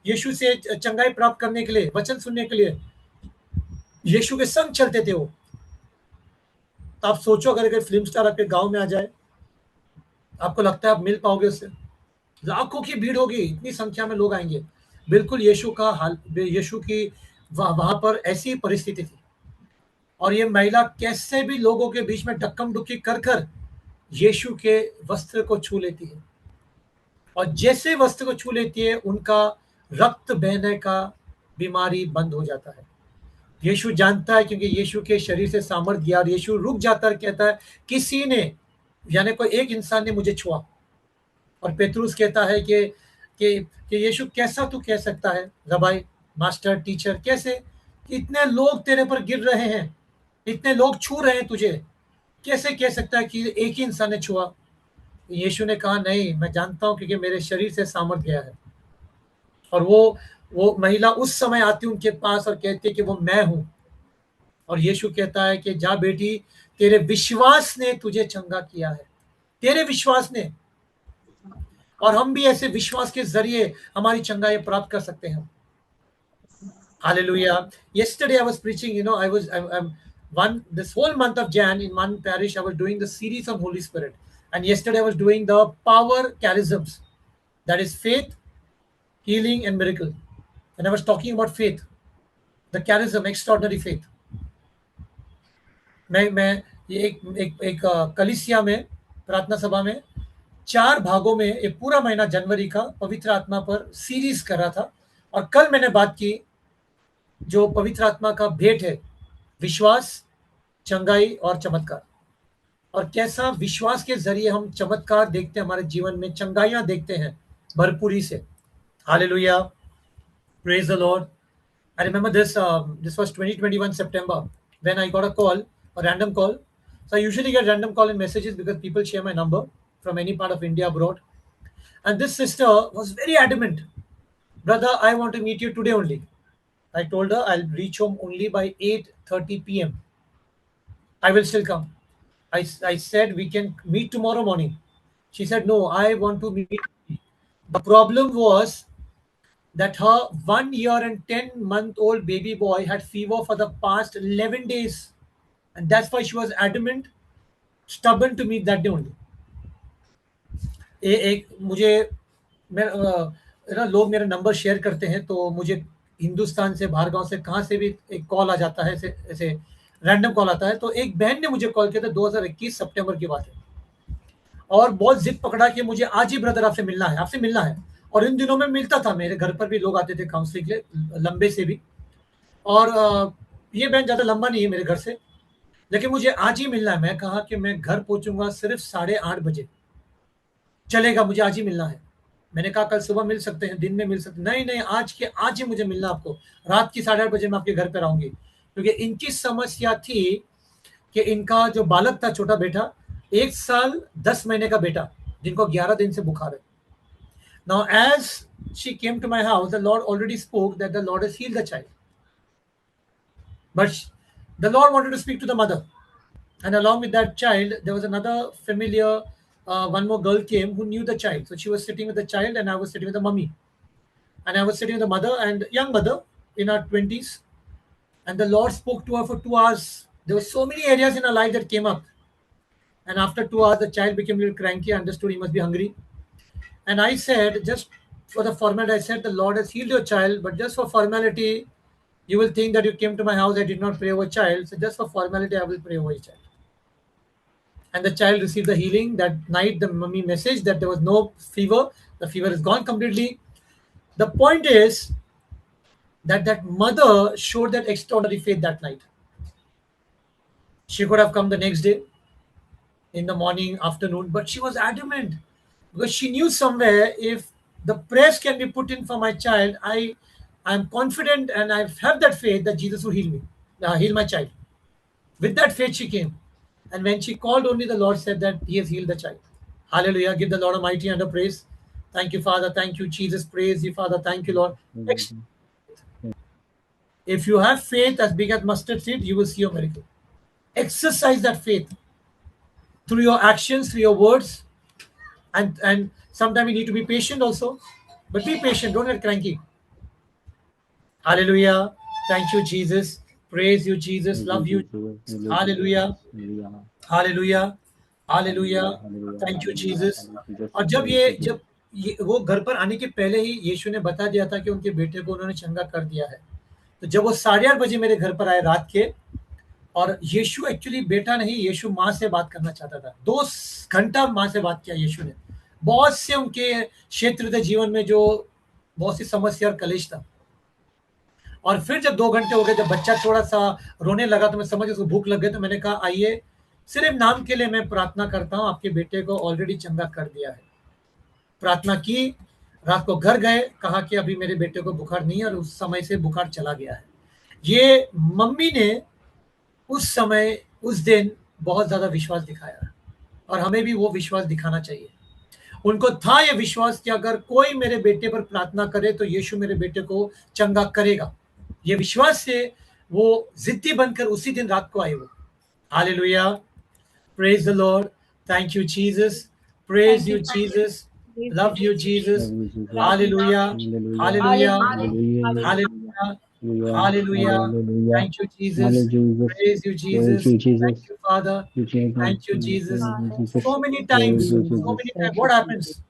यीशु से चंगाई प्राप्त करने के लिए, वचन सुनने के लिए यीशु के संग चलते थे वो। तो आप सोचो अगर फिल्म स्टार आपके गांव में आ जाए, आपको लगता है आप मिल पाओगे उससे? लाखों की भीड़ होगी, इतनी संख्या में लोग आएंगे। बिल्कुल यीशु की वहां पर ऐसी परिस्थिति थी। और ये महिला कैसे भी लोगों के बीच में डक्कम डुक्की कर यीशु के वस्त्र को छू लेती है, और जैसे वस्त्र को छू लेती है उनका रक्त बहने का बीमारी बंद हो जाता है। यीशु जानता है, क्योंकि यीशु के शरीर से सामर्थ्य गया, और यीशु रुक जाता है, कहता है किसी ने, यानी कोई एक इंसान ने मुझे छुआ। और पेतरुस कहता है कि यीशु कैसा तू कह सकता है रबाई, मास्टर, टीचर, कैसे? इतने लोग तेरे पर गिर रहे हैं, इतने लोग छू रहे हैं तुझे, कैसे कह सकता है कि एक ही इंसान ने छुआ? यीशु ने कहा नहीं, मैं जानता हूं क्योंकि मेरे शरीर से सामर्थ्य गया है। और वो महिला उस समय आती है उनके पास और कहती है कि वो मैं हूं। और यीशु कहता है कि जा बेटी, तेरे विश्वास ने तुझे चंगा किया है, तेरे विश्वास ने। और हम भी ऐसे विश्वास के जरिए हमारी चंगाई प्राप्त कर सकते हैं। Hallelujah. Yesterday I was preaching, I'm this whole month of Jan in one parish I was doing the series on Holy Spirit, and yesterday I was doing the power charisms, that is faith, healing and miracle. And I was talking about faith, the charism, extraordinary faith. मैं ये एक कलिसिया में, प्रार्थना सभा में 4 भागों में एक पूरा महीना जनवरी का पवित्र आत्मा पर सीरीज कर रहा था। और कल मैंने बात की जो पवित्र आत्मा का भेंट है, विश्वास, चंगाई और चमत्कार। और कैसा विश्वास के जरिए हम चमत्कार देखते हैं हमारे जीवन में, चंगाइयां देखते हैं भरपूरी से। Hallelujah, praise the Lord. I remember this was 2021 September when I got a call, a random call. So I usually get random call and messages because people share my number from any part of India abroad. And this sister was very adamant, brother, I want to meet you today only. I told her I'll reach home only by 8:30 p.m. I will still come. I said we can meet tomorrow morning. She said no, I want to meet. The problem was that her 1 year and 10-month-old baby boy had fever for the past 11 days. And that's why she was adamant, stubborn to meet that day only. एक मुझे मैं ना लोग मेरा number share करते हैं तो मुझे हिंदुस्तान से बाहर गांव से कहाँ से भी एक कॉल आ जाता है ऐसे ऐसे रैंडम कॉल आता है तो एक बहन ने मुझे कॉल किया था 2021 सितंबर की बात है और बहुत जिद पकड़ा कि मुझे आज ही ब्रदर आपसे मिलना है और इन दिनों में मिलता था मेरे घर पर भी लोग आते थे काउंसलिंग के लिए लंबे से भी और ये बहन ज़्यादा लंबा नहीं है मेरे घर से लेकिन मुझे आज ही मिलना है मैं कहा कि मैं घर पहुंचूंगा सिर्फ 8:30 बजे चलेगा मुझे आज ही मिलना है मैंने कहा कल सुबह मिल सकते हैं दिन में मिल सकते नहीं नहीं आज के आज ही मुझे मिलना आपको रात की 8:30 बजे मैं आपके घर पर आऊंगी क्योंकि इनकी समस्या थी कि इनका जो बालक था छोटा बेटा 1 साल 10 महीने का बेटा जिनको 11 दिन से बुखार है now as she came to my house the Lord already spoke that the Lord has healed the child but the Lord wanted to speak to the mother and along with that child there was another familiar one more girl came who knew the child so she was sitting with the child and I was sitting with the mummy and I was sitting with the mother and young mother in her 20s and the Lord spoke to her for 2 hours. There were so many areas in her life that came up and after 2 hours the child became a little cranky. I understood he must be hungry and I said just for the formality I said the Lord has healed your child but just for formality you will think that you came to my house I did not pray over child so just for formality I will pray over your child. And the child received the healing that night. The mummy messaged that there was no fever, the fever is gone completely. The point is that mother showed that extraordinary faith that night. She could have come the next day in the morning afternoon but she was adamant because she knew somewhere if the prayers can be put in for my child I'm confident and I have that faith that Jesus will heal me, heal my child. With that faith she came. And when she called only, the Lord said that He has healed the child. Hallelujah. Give the Lord a mighty hand of praise. Thank you, Father. Thank you, Jesus. Praise you, Father. Thank you, Lord. Next. If you have faith as big as mustard seed, you will see a miracle. Exercise that faith through your actions, through your words. And sometimes you need to be patient also. But be patient. Don't get cranky. Hallelujah. Thank you, Jesus. Praise you, Jesus. Love you. Hallelujah. Hallelujah. Hallelujah. Thank you, Jesus. और जब वो घर पर आने के पहले ही यीशु ने बता दिया था कि उनके बेटे को उन्होंने चंगा कर दिया है तो जब वो 8:30 बजे मेरे घर पर आए रात के और यीशु एक्चुअली बेटा नहीं यीशु माँ से बात करना चाहता था 2 घंटा माँ से बात किया यीशु ने बहुत से उनके क्षेत्र के जीवन में जो बहुत सी समस्या और कलेश था और फिर जब 2 घंटे हो गए जब बच्चा थोड़ा सा रोने लगा तो मैं समझ उसको भूख लग गई तो मैंने कहा आइए सिर्फ नाम के लिए मैं प्रार्थना करता हूँ आपके बेटे को ऑलरेडी चंगा कर दिया है प्रार्थना की रात को घर गए कहा कि अभी मेरे बेटे को बुखार नहीं है और उस समय से बुखार चला गया है ये मम्मी ने उस समय उस दिन बहुत ज्यादा विश्वास दिखाया और हमें भी वो विश्वास दिखाना चाहिए उनको था ये विश्वास कि अगर कोई मेरे बेटे पर प्रार्थना करे तो यीशु मेरे बेटे को चंगा करेगा ये विश्वास से वो जिद्दी बनकर उसी दिन रात को आए वो hallelujah praise the Lord thank you Jesus praise you Jesus love you Jesus hallelujah hallelujah hallelujah Hallelujah. Thank you, Jesus. Praise you, Jesus. Thank you, Father. Thank you, Jesus. So many times, what happens?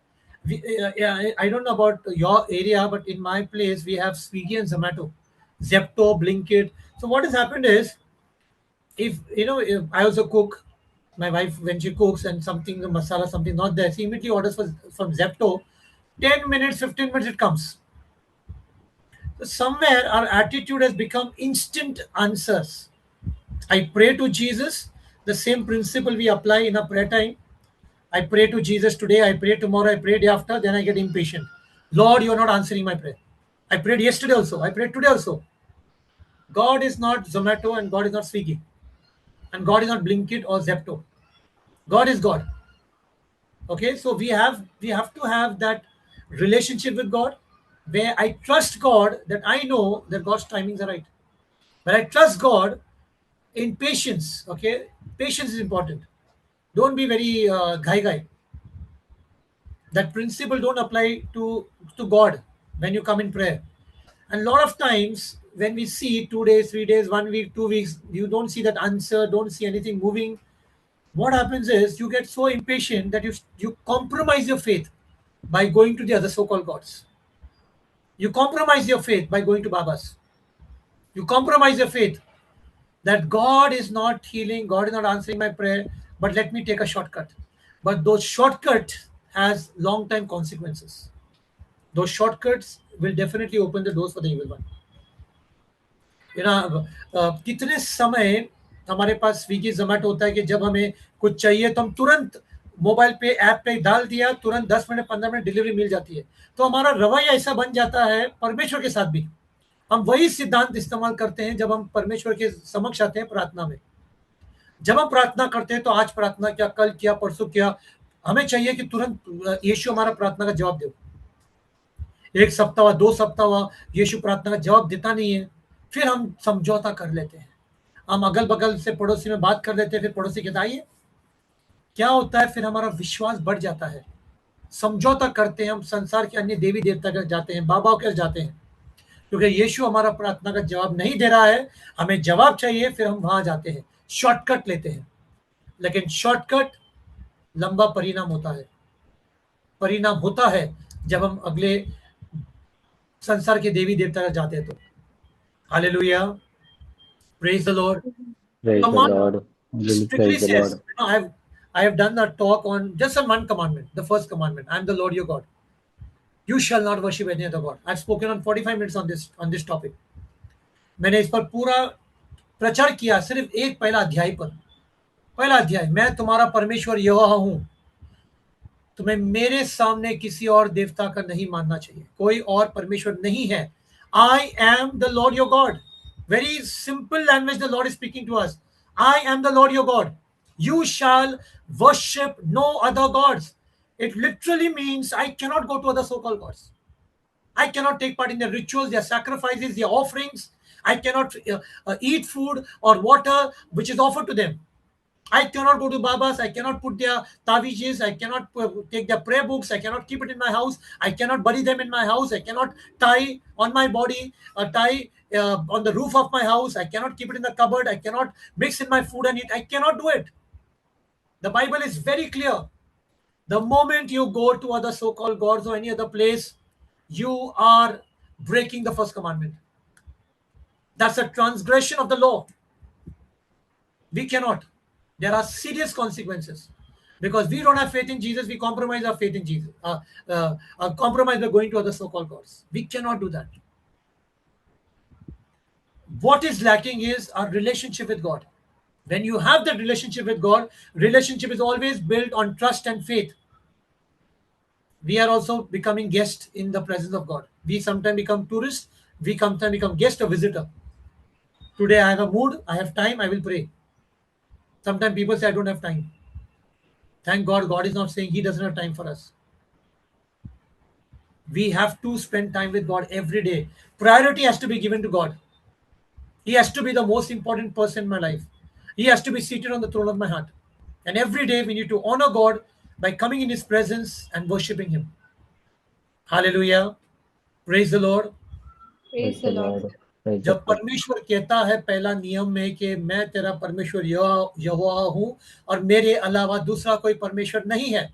I don't know about your area, but in my place, we have Swiggy and Zomato, Zepto, Blinkit. So what has happened is, if I also cook, my wife, when she cooks and something, the masala, something not there, she immediately orders from Zepto. 10 minutes, 15 minutes, it comes. Somewhere our attitude has become instant answers. I pray to Jesus, the same principle we apply in a prayer time. I pray to Jesus today, I pray tomorrow, I pray day after, then I get impatient. Lord, you are not answering my prayer. I prayed yesterday also, I prayed today also. God is not Zomato and God is not Swiggy. and God is not Blinkit or Zepto. God is God. Okay, so we have to have that relationship with God, where I trust God, that I know that God's timings are right. But I trust God in patience. Okay, patience is important. Don't be very gai. That principle don't apply to God when you come in prayer. And a lot of times when we see 2 days, 3 days, 1 week, 2 weeks, you don't see that answer, don't see anything moving. What happens is you get so impatient that you compromise your faith by going to the other so-called gods. You compromise your faith by going to Babas. You compromise your faith that God is not healing, God is not answering my prayer, but let me take a shortcut. But those shortcuts has long-time consequences. Those shortcuts will definitely open the doors for the evil one. कितने समय हमारे पास स्विगी जोमेटो होता है कि जब हमें कुछ चाहिए तो हम तुरंत मोबाइल पे ऐप पे डाल दिया, तुरंत 10 मिनट 15 मिनट डिलीवरी मिल जाती है। तो हमारा रवैया ऐसा बन जाता है परमेश्वर के साथ भी। हम वही सिद्धांत इस्तेमाल करते हैं जब हम परमेश्वर के समक्ष आते हैं प्रार्थना में। जब हम प्रार्थना करते हैं तो आज प्रार्थना किया, कल किया, परसों किया, हमें चाहिए कि तुरंत यीशु हमारा प्रार्थना का जवाब दे। एक सप्ताह हुआ, 2 सप्ताह हुआ, यीशु प्रार्थना का जवाब देता नहीं है, फिर हम समझौता कर लेते हैं। हम अगल बगल से पड़ोसी में बात कर लेते हैं, फिर पड़ोसी कहता आइए। क्या होता है, फिर हमारा विश्वास बढ़ जाता है। समझौता करते हैं, हम संसार के अन्य देवी देवता के जाते हैं, बाबाओं के जाते हैं, क्योंकि यीशु हमारा प्रार्थना का जवाब नहीं दे रहा है। हमें जवाब चाहिए, फिर हम वहां जाते हैं, शॉर्टकट लेते हैं। लेकिन शॉर्टकट लंबा परिणाम होता है। परिणाम होता है जब हम अगले संसार के देवी देवता के जाते हैं तो। Hallelujah, praise the Lord. Praise the Command Lord. Really strictly praise the says, Lord. I have done a talk on just on one commandment, the first commandment. I am the Lord your God. You shall not worship any other God. I've spoken on 45 minutes on this topic. मैंने इस पर पूरा प्रचार किया सिर्फ एक पहला अध्याय पर। पहला अध्याय, मैं तुम्हारा परमेश्वर यहोवा हूं, तुम्हें मेरे सामने किसी और देवता का नहीं मानना चाहिए, कोई और परमेश्वर नहीं है। I am the Lord your God. Very simple language the Lord is speaking to us. I am the Lord your God. You shall worship no other gods. It literally means I cannot go to other so-called gods. I cannot take part in their rituals, their sacrifices, their offerings. I cannot eat food or water which is offered to them. I cannot go to Babas. I cannot put their tavijes. I cannot take their prayer books. I cannot keep it in my house. I cannot bury them in my house. I cannot tie on my body, tie on the roof of my house. I cannot keep it in the cupboard. I cannot mix in my food and eat. I cannot do it. The Bible is very clear. The moment you go to other so-called gods or any other place, you are breaking the first commandment. That's a transgression of the law. We cannot. There are serious consequences. Because we don't have faith in Jesus, we compromise our faith in Jesus. Compromise by going to other so-called gods. We cannot do that. What is lacking is our relationship with God. When you have that relationship with God, relationship is always built on trust and faith. We are also becoming guests in the presence of God. We sometimes become tourists, we sometimes become guest or visitor. Today I have a mood, I have time, I will pray. Sometimes people say I don't have time. Thank God, God is not saying He doesn't have time for us. We have to spend time with God every day. Priority has to be given to God. He has to be the most important person in my life. He has to be seated on the throne of my heart. And every day we need to honor God by coming in His presence and worshiping Him. Hallelujah. Praise the Lord. Praise the Lord. Praise the जब Lord. परमेश्वर कहता है पहला नियम में कि मैं तेरा परमेश्वर यहोवा हूं और मेरे अलावा दूसरा कोई परमेश्वर नहीं है,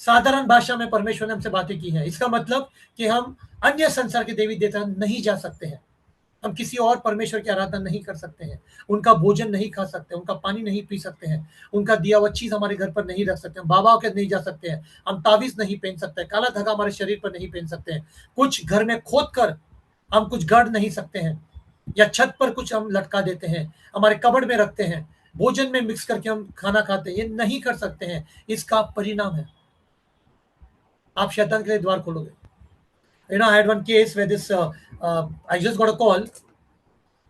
साधारण भाषा में परमेश्वर ने हमसे बातें की हैं। इसका मतलब कि हम अन्य संसार के देवी देवता नहीं जा सकते हैं, हम किसी और परमेश्वर की आराधना नहीं कर सकते हैं, उनका भोजन नहीं खा सकते, उनका पानी नहीं पी सकते हैं, उनका दिया हुआ चीज हमारे घर पर नहीं रख सकते, हम बाबा के नहीं जा सकते हैं, हम तावीज नहीं पहन सकते, काला धागा हमारे शरीर पर नहीं पहन सकते हैं, कुछ घर में खोद कर हम कुछ गढ़ नहीं सकते हैं, या छत पर कुछ हम लटका देते हैं, हमारे कबड़ में रखते हैं, भोजन में मिक्स करके हम खाना खाते हैं, ये नहीं कर सकते हैं। इसका परिणाम है आप शैतान के लिए द्वार खोलोगे। I had one case where I just got a call,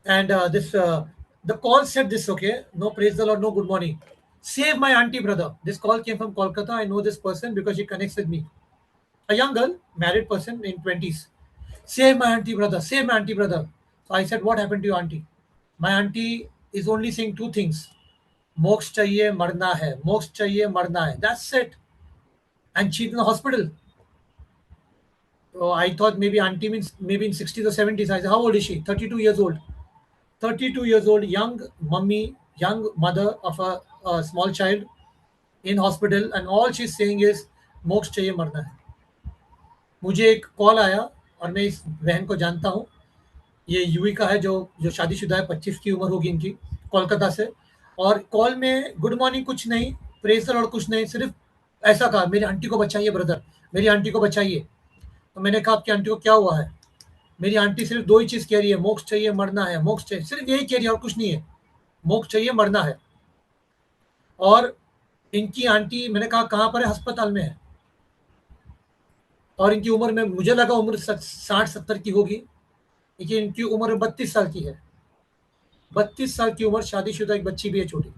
and this The call said this, okay? No, praise the Lord, no good morning. Save my auntie, brother. This call came from Kolkata. I know this person because she connects with me. A young girl, married person in 20s. Save my auntie, brother. Save my auntie, brother. So I said, what happened to your auntie? My auntie is only saying two things. मोक्ष चाहिए मरना है, मोक्ष चाहिए मरना है. That's it. And she's in the hospital. So I thought maybe auntie means maybe in 60s or 70s. I said, how old is she? 32 years old. 32 years old, young mummy, young mother of a small child in hospital, and all she's saying is मोक्ष चाहिए मरना है. मुझे एक call आया और मैं इस बहन को जानता हूँ. ये यूवी का है, जो जो शादीशुदा है, 25 की उम्र होगी इनकी, कोलकाता से. और कॉल में गुड मॉर्निंग कुछ नहीं, प्रेजर और कुछ नहीं, सिर्फ ऐसा कहा, मेरी आंटी को बचाइए ब्रदर, मेरी आंटी को बचाइए. तो मैंने कहा, आपकी आंटी को क्या हुआ है? मेरी आंटी सिर्फ दो ही चीज़ कह रही है, मोक्ष चाहिए मरना है, मोक्ष चाहिए, सिर्फ यही कह रही है और कुछ नहीं है, मोक्ष चाहिए मरना है. और इनकी आंटी, मैंने कहा कहाँ पर है? अस्पताल में है. और इनकी उम्र में मुझे लगा उम्र 60-70 की होगी, लेकिन इनकी उम्र 32 साल की है. 32 साल की उम्र, शादीशुदा एक बच्ची भी है छोटी.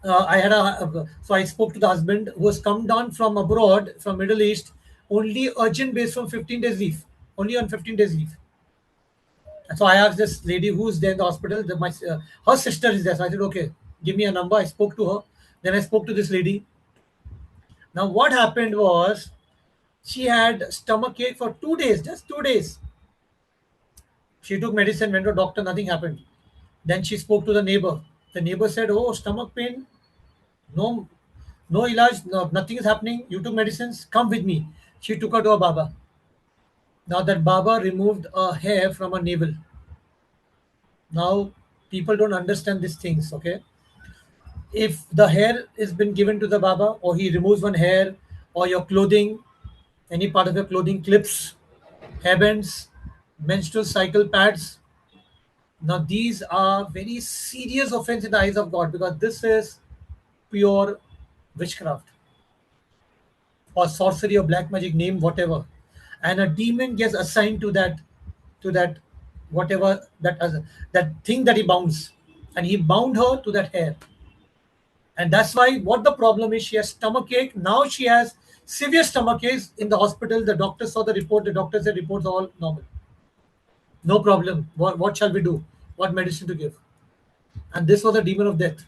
So I spoke to the husband who has come down from abroad, from Middle East, only urgent based from 15 days leave, only on 15 days leave. And so I asked this lady who's there in the hospital, her sister is there. So I said, okay, give me a number. I spoke to her. Then I spoke to this lady. Now what happened was, she had stomach ache for 2 days, just 2 days. She took medicine, went to a doctor, nothing happened. Then she spoke to the neighbor. The neighbor said, oh, stomach pain, no, no ilaj, no, nothing is happening. You took medicines, come with me. She took her to a Baba. Now that Baba removed a hair from her navel. Now people don't understand these things, okay? If the hair is been given to the Baba, or he removes one hair, or your clothing, any part of your clothing, clips, hairbands, menstrual cycle pads. Now these are very serious offense in the eyes of God, because this is pure witchcraft or sorcery or black magic, name whatever. And a demon gets assigned to that whatever that thing that he bounds, and he bound her to that hair. And that's why what the problem is, she has stomach ache. Now she has severe stomach aches in the hospital. The doctor saw the report. The doctor said reports all normal. No problem. What shall we do? What medicine to give? And this was a demon of death.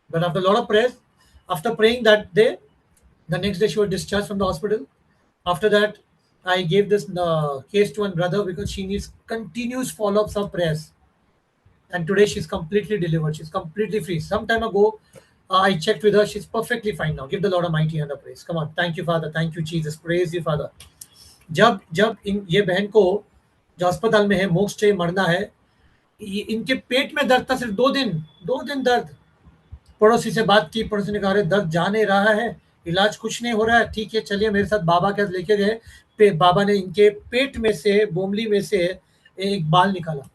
But after a lot of prayers, after praying that day, the next day she was discharged from the hospital. After that, I gave this case to one brother because she needs continuous follow-ups of prayers. And today she's completely delivered. She's completely free. Some time ago, I checked with her. She's perfectly fine now. Give the Lord a mighty hand of praise. Come on. Thank you, Father. Thank you, Jesus. Praise you, Father. जब जब ये बहन को, जो अस्पताल में है, मोक्ष चाहिए मरना है, इनके पेट में दर्द था सिर्फ 2 दिन दर्द. पड़ोसी से बात की, पड़ोसी ने कहा, अरे दर्द जा नहीं रहा है, इलाज कुछ नहीं हो रहा है, ठीक है चलिए मेरे साथ बाबा के साथ लेके गए. बाबा ने इनके पेट में से, बोमली में से एक बाल निकाला.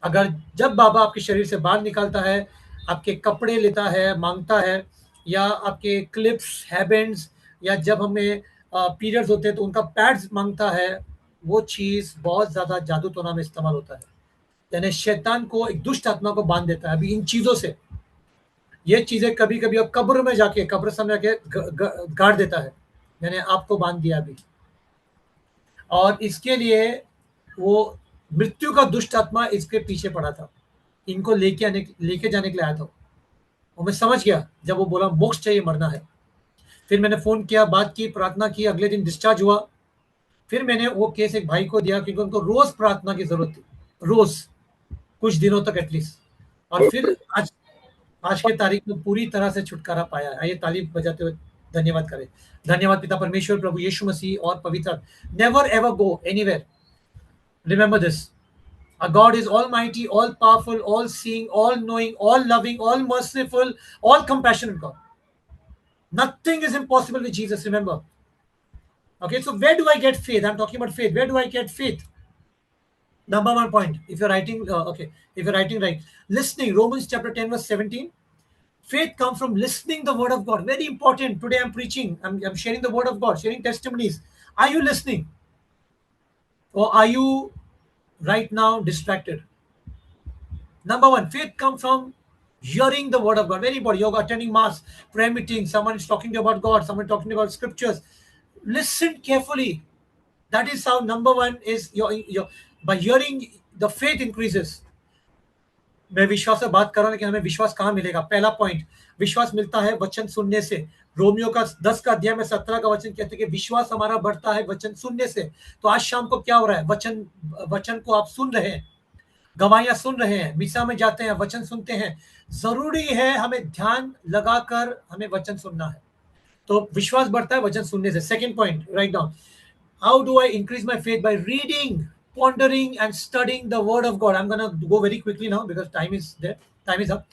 अगर जब बाबा आपके शरीर से बाल निकालता है, आपके कपड़े लेता है, मांगता है, या आपके क्लिप्स, हैबेंड्स, या जब हमें पीरियड्स होते हैं तो उनका पैड्स मांगता है, वो चीज़ बहुत ज़्यादा जादू टोना में इस्तेमाल होता है. यानी शैतान को, एक दुष्ट आत्मा को बांध देता है अभी इन चीज़ों से. ये चीज़ें कभी कभी अब कब्र में जाके, कब्रिस्तान में जाके गाड़ देता है, यानी आपको बांध दिया अभी. और इसके लिए वो मृत्यु का दुष्ट आत्मा इसके पीछे पड़ा था, इनको लेके जाने के लिए आया था. और मैं समझ गया जब वो बोला मोक्ष चाहिए मरना है. फिर मैंने फ़ोन किया, बात की, प्रार्थना की. अगले दिन डिस्चार्ज हुआ. फिर मैंने वो केस एक भाई को दिया, क्योंकि उनको रोज़ प्रार्थना की ज़रूरत थी, रोज़, कुछ दिनों तक एटलीस्ट. और फिर आज के तारीख में पूरी तरह से छुटकारा पाया है. आइए ताली बजाते हुए धन्यवाद करें. धन्यवाद पिता परमेश्वर, प्रभु यीशु मसीह और पवित्र. Never ever go anywhere. Remember this. Our God is almighty, all powerful, all seeing, all knowing, all loving, all merciful, all compassionate God. Nothing is impossible with Jesus, remember. Okay, so where do I get faith? I'm talking about faith. Where do I get faith? Number one point, if you're writing, if you're writing right, listening. Romans chapter 10, verse 17. Faith comes from listening the word of God. Very important. Today I'm preaching. I'm sharing the word of God, sharing testimonies. Are you listening? Or are you right now distracted. Number one, faith comes from hearing the word of God. Anybody, you're attending mass, prayer meeting, someone is talking to you about God, someone talking about scriptures. Listen carefully. That is how number one is your by hearing the faith increases. मैं विश्वास से बात कर रहा हूं लेकिन हमें विश्वास कहाँ मिलेगा? पहला पॉइंट, विश्वास मिलता है वचन सुनने से। रोमियो का 10 का अध्याय में 17 का वचन कहते हैं कि विश्वास हमारा बढ़ता है वचन सुनने से। तो आज शाम को क्या हो रहा है? वचन को आप सुन रहे हैं, गवाहियां सुन रहे हैं, मिसा में जाते हैं, वचन सुनते हैं। जरूरी है हमें ध्यान लगाकर हमें वचन सुनना है। तो विश्वास बढ़ता है वचन सुनने से। Second point, write down, how do I increase my faith? By reading, pondering and studying the word of God. I'm going to go very quickly now because time is there. Time is up.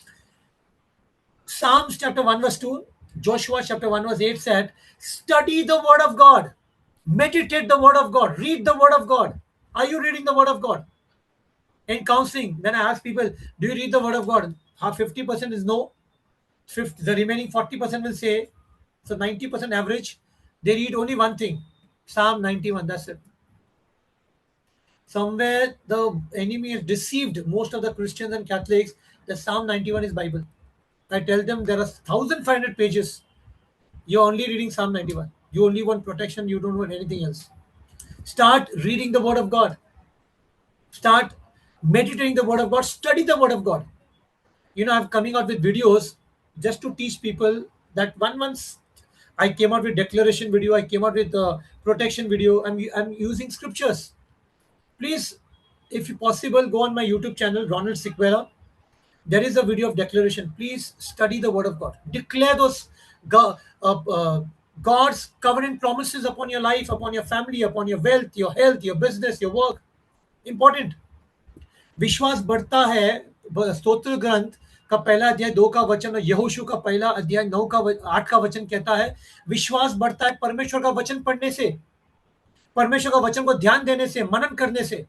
Psalms chapter 1 verse 2, Joshua chapter 1 verse 8 said, study the word of God, meditate the word of God, read the word of God. Are you reading the word of God? In counseling, when I ask people, do you read the word of God? 50% is no. The remaining 40% will say, so 90% average, they read only one thing, Psalm 91, that's it. Somewhere the enemy has deceived most of the Christians and Catholics that Psalm 91 is Bible. I tell them there are 1,500 pages. You're only reading Psalm 91. You only want protection. You don't want anything else. Start reading the Word of God. Start meditating the Word of God. Study the Word of God. You know, I'm coming out with videos just to teach people that once I came out with declaration video. I came out with protection video. I'm using scriptures. Please, if possible, go on my YouTube channel, Ronald Siquera. There is a video of declaration. Please study the word of God. Declare those God's covenant promises upon your life, upon your family, upon your wealth, your health, your business, your work. Important. विश्वास बढ़ता है। स्तोत्र ग्रंथ का पहला अध्याय 2 का वचन और यहोशू का पहला अध्याय 8 का वचन कहता है विश्वास बढ़ता है परमेश्वर का वचन पढ़ने से, परमेश्वर का वचन को ध्यान देने से, मनन करने से।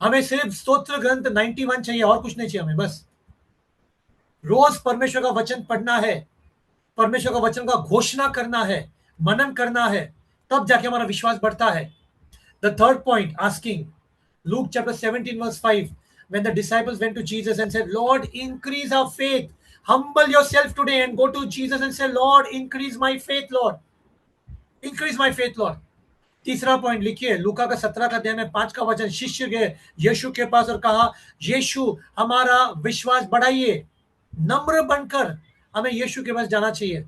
हमें सिर्फ स्तोत्र ग्रंथ 91 चाहिए और कुछ नहीं चाहिए हमें। बस रोज परमेश्वर का वचन पढ़ना है, परमेश्वर का वचन का घोषणा करना है, मनन करना है, तब जाके हमारा विश्वास बढ़ता है। The third point, asking, Luke chapter 17 verse 5, when the disciples went to Jesus and said, Lord, increase our faith. Humble yourself today and go to Jesus and say, Lord, increase my faith, Lord. Increase my faith, Lord. तीसरा point लिखिए, लूका का 17 का अध्याय में 5 का वचन, शिष्य गए यीशु के पास और कहा, यीशु हमारा विश्वास बढ़ाइए। नम्र बनकर हमें यीशु के पास जाना चाहिए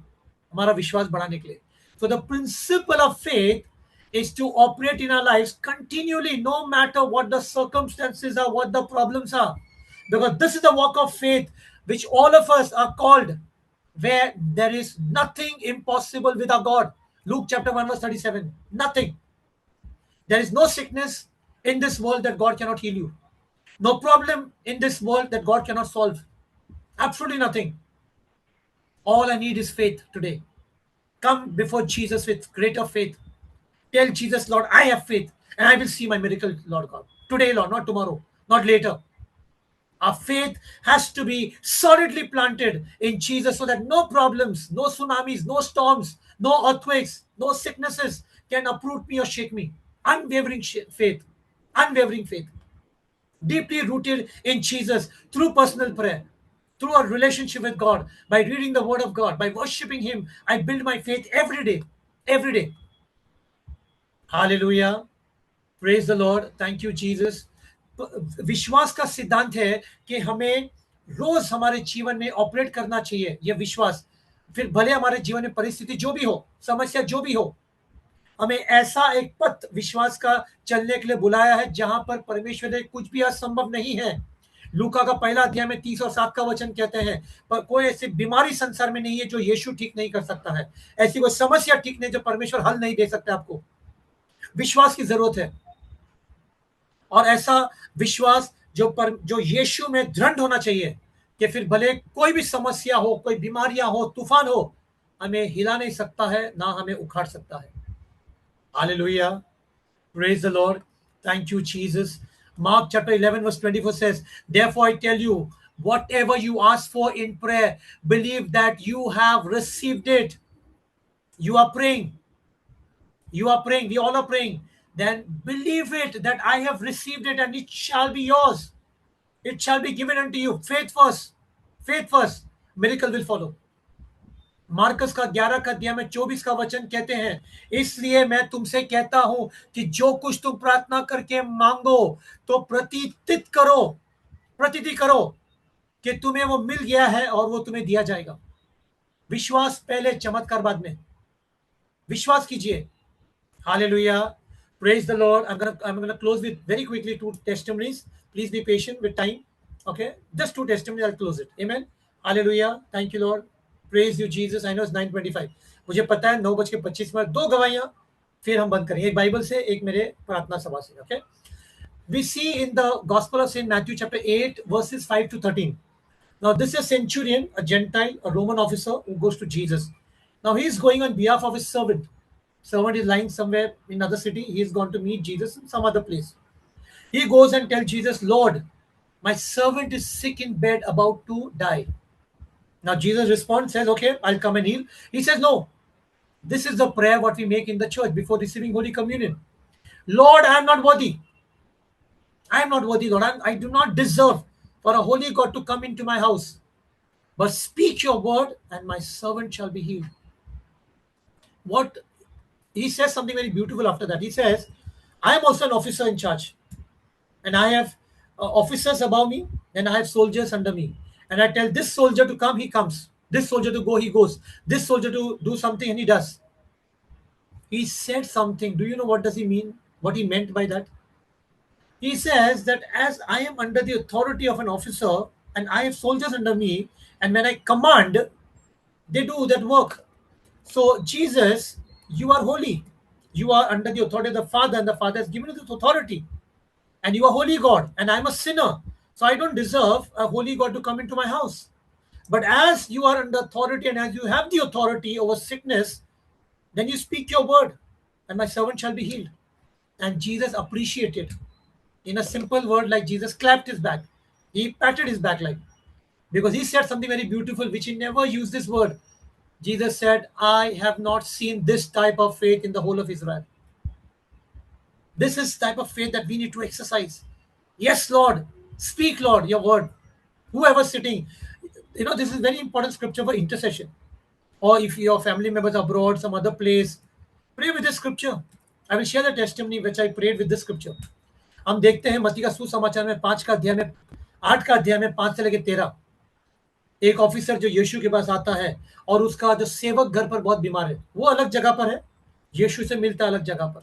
हमारा विश्वास बढ़ाने के लिए। So the principle of faith is to operate in our lives continually, no matter what the circumstances are, what the problems are, because this is the walk of faith which all of us are called, where there is nothing impossible with our God. Luke chapter 1 verse 37, nothing. There is no sickness in this world that God cannot heal you. No problem in this world that God cannot solve. Absolutely nothing. All I need is faith today. Come before Jesus with greater faith. Tell Jesus, Lord, I have faith and I will see my miracle, Lord God. Today, Lord, not tomorrow, not later. Our faith has to be solidly planted in Jesus so that no problems, no tsunamis, no storms, no earthquakes, no sicknesses can uproot me or shake me. Unwavering faith. Unwavering faith. Deeply rooted in Jesus through personal prayer, through a relationship with God, by reading the Word of God, by worshiping Him. I build my faith every day. Every day. Hallelujah. Praise the Lord. Thank you, Jesus. विश्वास का सिद्धांत है कि हमें रोज हमारे जीवन में operate करना चाहिए यह विश्वास। फिर भले हमारे जीवन में परिस्थिति जो भी हो, समस्या जो भी हो, हमें ऐसा एक पथ विश्वास का चलने के लिए बुलाया है जहां पर परमेश्वर ने कुछ भी असंभव नहीं है। लूका का पहला अध्याय में 30 और 7 का वचन कहते हैं, पर कोई ऐसी बीमारी संसार में नहीं है जो यीशु ठीक नहीं कर सकता है। ऐसी कोई समस्या ठीक नहीं जो परमेश्वर हल नहीं दे सकता आपको। विश्वास की जरूरत है, और ऐसा विश्वास जो यीशु में दृढ़ होना चाहिए कि फिर भले कोई भी समस्या हो, कोई बीमारियां हो, तूफान हो, हमें हिला नहीं सकता है, ना हमें उखाड़ सकता है। Hallelujah. Praise the Lord. Thank you, Jesus. Mark chapter 11 verse 24 says, therefore I tell you, whatever you ask for in prayer, believe that you have received it. You are praying. You are praying. We all are praying. then believe it that I have received it and it shall be yours. It shall be given unto you. Faith first. Faith first. Miracle will follow. Marcus का 11 का अध्याय में 24 का वचन कहते हैं, इसलिए मैं तुमसे कहता हूं कि जो कुछ तुम प्रार्थना करके मांगो तो प्रतीत करो कि तुम्हें वो मिल गया है और वो तुम्हें दिया जाएगा. विश्वास पहले, चमत्कार बाद में. विश्वास कीजिए. Hallelujah. Praise the Lord. I'm gonna close with very quickly 2 testimonies. Please be patient with time. Okay, just 2 testimonies. I'll close it. Amen. Hallelujah. Thank you, Lord. Praise you, Jesus. I know it's 9:25. मुझे पता है 9:25 2 गवाहियां, फिर हम बंद करेंगे. एक Bible से, एक मेरे प्रार्थना सभा से. Okay. We see in the Gospel of Saint Matthew chapter 8 verses 5 to 13. Now this is a centurion, a Gentile, a Roman officer who goes to Jesus. Now he is going on behalf of his servant. Servant is lying somewhere in another city. He is gone to meet Jesus in some other place. He goes and tells Jesus, Lord, my servant is sick in bed, about to die. Now Jesus responds, says, okay, I'll come and heal. He says, no, this is the prayer what we make in the church before receiving Holy Communion. Lord, I am not worthy. I am not worthy, Lord. I do not deserve for a holy God to come into my house. But speak your word and my servant shall be healed. What he says something very beautiful after that. He says, I am also an officer in charge. And I have officers above me, and I have soldiers under me. And I tell this soldier to come, he comes. This soldier to go, he goes. This soldier to do something, and he does. He said something. Do you know what does he mean? What he meant by that? He says that as I am under the authority of an officer, and I have soldiers under me, and when I command, they do that work. So Jesus, you are holy. You are under the authority of the Father, and the Father has given you this authority. And you are holy God, and I'm a sinner. So I don't deserve a holy God to come into my house. But as you are under authority and as you have the authority over sickness, then you speak your word, and my servant shall be healed. And Jesus appreciated. In a simple word, like Jesus clapped his back. He patted his back like, because he said something very beautiful, which he never used this word. Jesus said, I have not seen this type of faith in the whole of Israel. This is type of faith that we need to exercise. Yes, Lord. Speak, Lord, your word. Whoever sitting, this is very important scripture for intercession. Or if your family members are abroad, some other place, pray with this scripture. I will share the testimony which I prayed with this scripture. हम देखते हैं मत्ती का सुसमाचार में 8 का अध्याय में 5 से लेकर 13, एक ऑफिसर जो यीशु के पास आता है और उसका जो सेवक घर पर बहुत बीमार है, वो अलग जगह पर है, यीशु से मिलता है अलग जगह पर.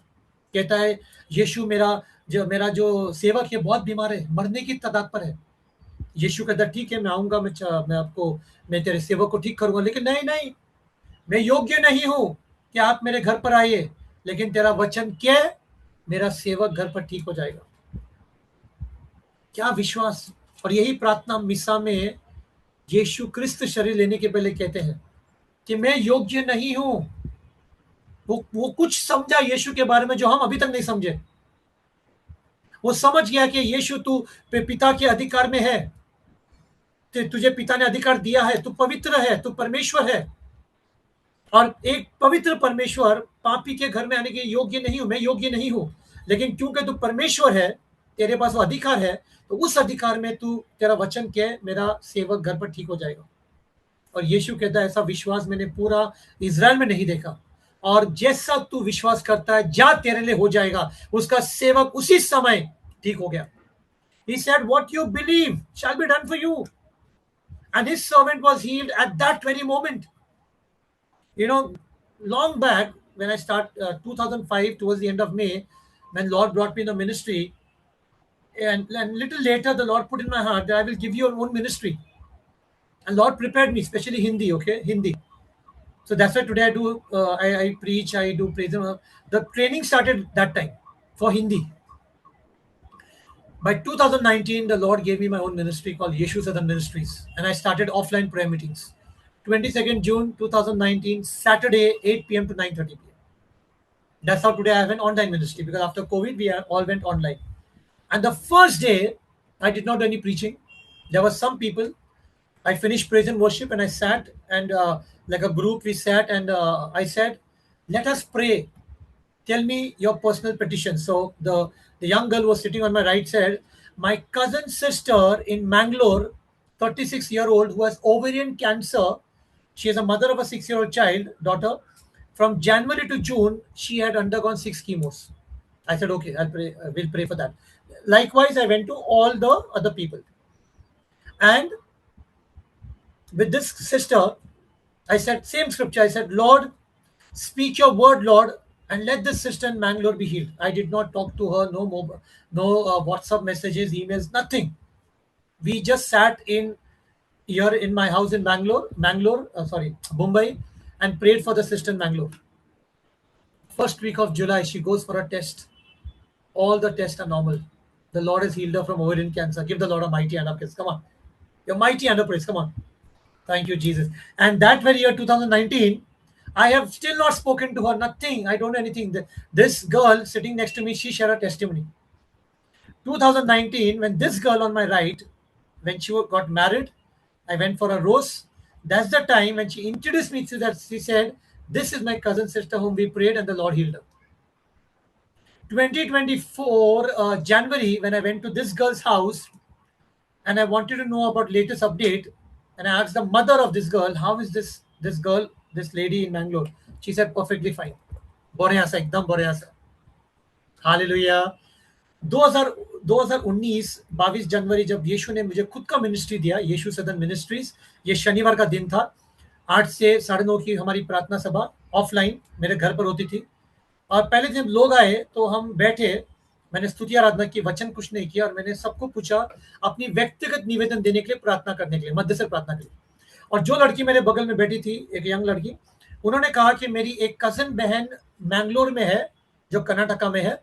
कहता है, यीशु मेरा जो सेवक है बहुत बीमार है, मरने की तादाद पर है. यीशु कहता, ठीक है, मैं आऊंगा, मैं तेरे सेवक को ठीक करूंगा. लेकिन नहीं, मैं योग्य नहीं हूं कि आप मेरे घर पर आइए, लेकिन तेरा वचन क्या, मेरा सेवक घर पर ठीक हो जाएगा. क्या विश्वास. और यही प्रार्थना मिसा में यीशु क्रिस्त शरीर लेने के पहले कहते हैं कि मैं योग्य नहीं हूं. वो कुछ समझा यीशु के बारे में जो हम अभी तक नहीं समझे. वो समझ गया कि यीशु तू पिता के अधिकार में है, तुझे पिता ने अधिकार दिया है, तू पवित्र है, तू परमेश्वर है, और एक पवित्र परमेश्वर पापी के घर में आने के योग्य नहीं हूं. मैं योग्य नहीं हूं, लेकिन क्योंकि तू परमेश्वर है, तेरे पास वो अधिकार है, तो उस अधिकार में तेरा वचन क्या, मेरा सेवक घर पर ठीक हो जाएगा. और यीशु कहता है, ऐसा विश्वास मैंने पूरा इजराइल में नहीं देखा. और जैसा तू विश्वास करता है, जा तेरे लिए हो जाएगा. उसका सेवक उसी समय ठीक हो गया. He said, what you believe shall be done for you. And his servant was healed at that very moment. Long back, when I start 2005, towards the end of May, when Lord brought me in the ministry, and little later, the Lord put in my heart that I will give you your own ministry. And Lord prepared me, especially Hindi, okay? Hindi. So that's why today I do, I preach, I do praise. The training started that time for Hindi. By 2019, the Lord gave me my own ministry called Yeshu Southern Ministries. And I started offline prayer meetings. 22nd June 2019, Saturday, 8 p.m. to 9:30 p.m. That's how today I have an online ministry, because after COVID, we all went online. And the first day, I did not do any preaching. There were some people. I finished praise and worship, and I sat, and like a group, we sat, and I said, let us pray tell me your personal petition. So the young girl was sitting on my right side. My cousin's sister in Mangalore, 36-year-old, who has ovarian cancer. She is a mother of a 6-year-old child, daughter. From January to June, she had undergone 6 chemos. I said, okay, I'll pray. We'll pray for that. Likewise, I went to all the other people, and with this sister, I said, same scripture. I said, Lord, speak your word, Lord, and let this sister in Mangalore be healed. I did not talk to her, no WhatsApp messages, emails, nothing. We just sat here in my house in Mumbai, and prayed for the sister in Mangalore. First week of July, she goes for a test. All the tests are normal. The Lord has healed her from ovarian cancer. Give the Lord a mighty hand of praise. Come on. Your mighty hand of praise. Come on. Thank you, Jesus. And that very year, 2019, I have still not spoken to her. Nothing. I don't know anything. This girl sitting next to me, she shared a testimony. 2019, when this girl on my right, when she got married, I went for a rose. That's the time when she introduced me to that. She said, "This is my cousin sister whom we prayed and the Lord healed her." 2024 January, when I went to this girl's house and I wanted to know about latest update, and I asked the mother of this girl, how is this girl, this lady in Bangalore? She said perfectly fine. बढ़िया सा एकदम बढ़िया सा. Hallelujah. 2019 22 जनवरी जब यीशु ने मुझे खुद का मिनिस्ट्री दिया, यीशु सदन मिनिस्ट्रीज, ये शनिवार का दिन था. 8 से 9:30 की हमारी प्रार्थना सभा ऑफलाइन मेरे घर पर होती थी. और पहले जब लोग आए तो हम बैठे, मैंने स्तुति आराधना की, वचन कुछ नहीं किया, और मैंने सबको पूछा अपनी व्यक्तिगत निवेदन देने के लिए, प्रार्थना करने के लिए, मध्य से प्रार्थना के लिए. और जो लड़की मेरे बगल में बैठी थी, एक यंग लड़की, उन्होंने कहा कि मेरी एक कजन बहन मैंगलोर में है, जो कर्नाटका में है,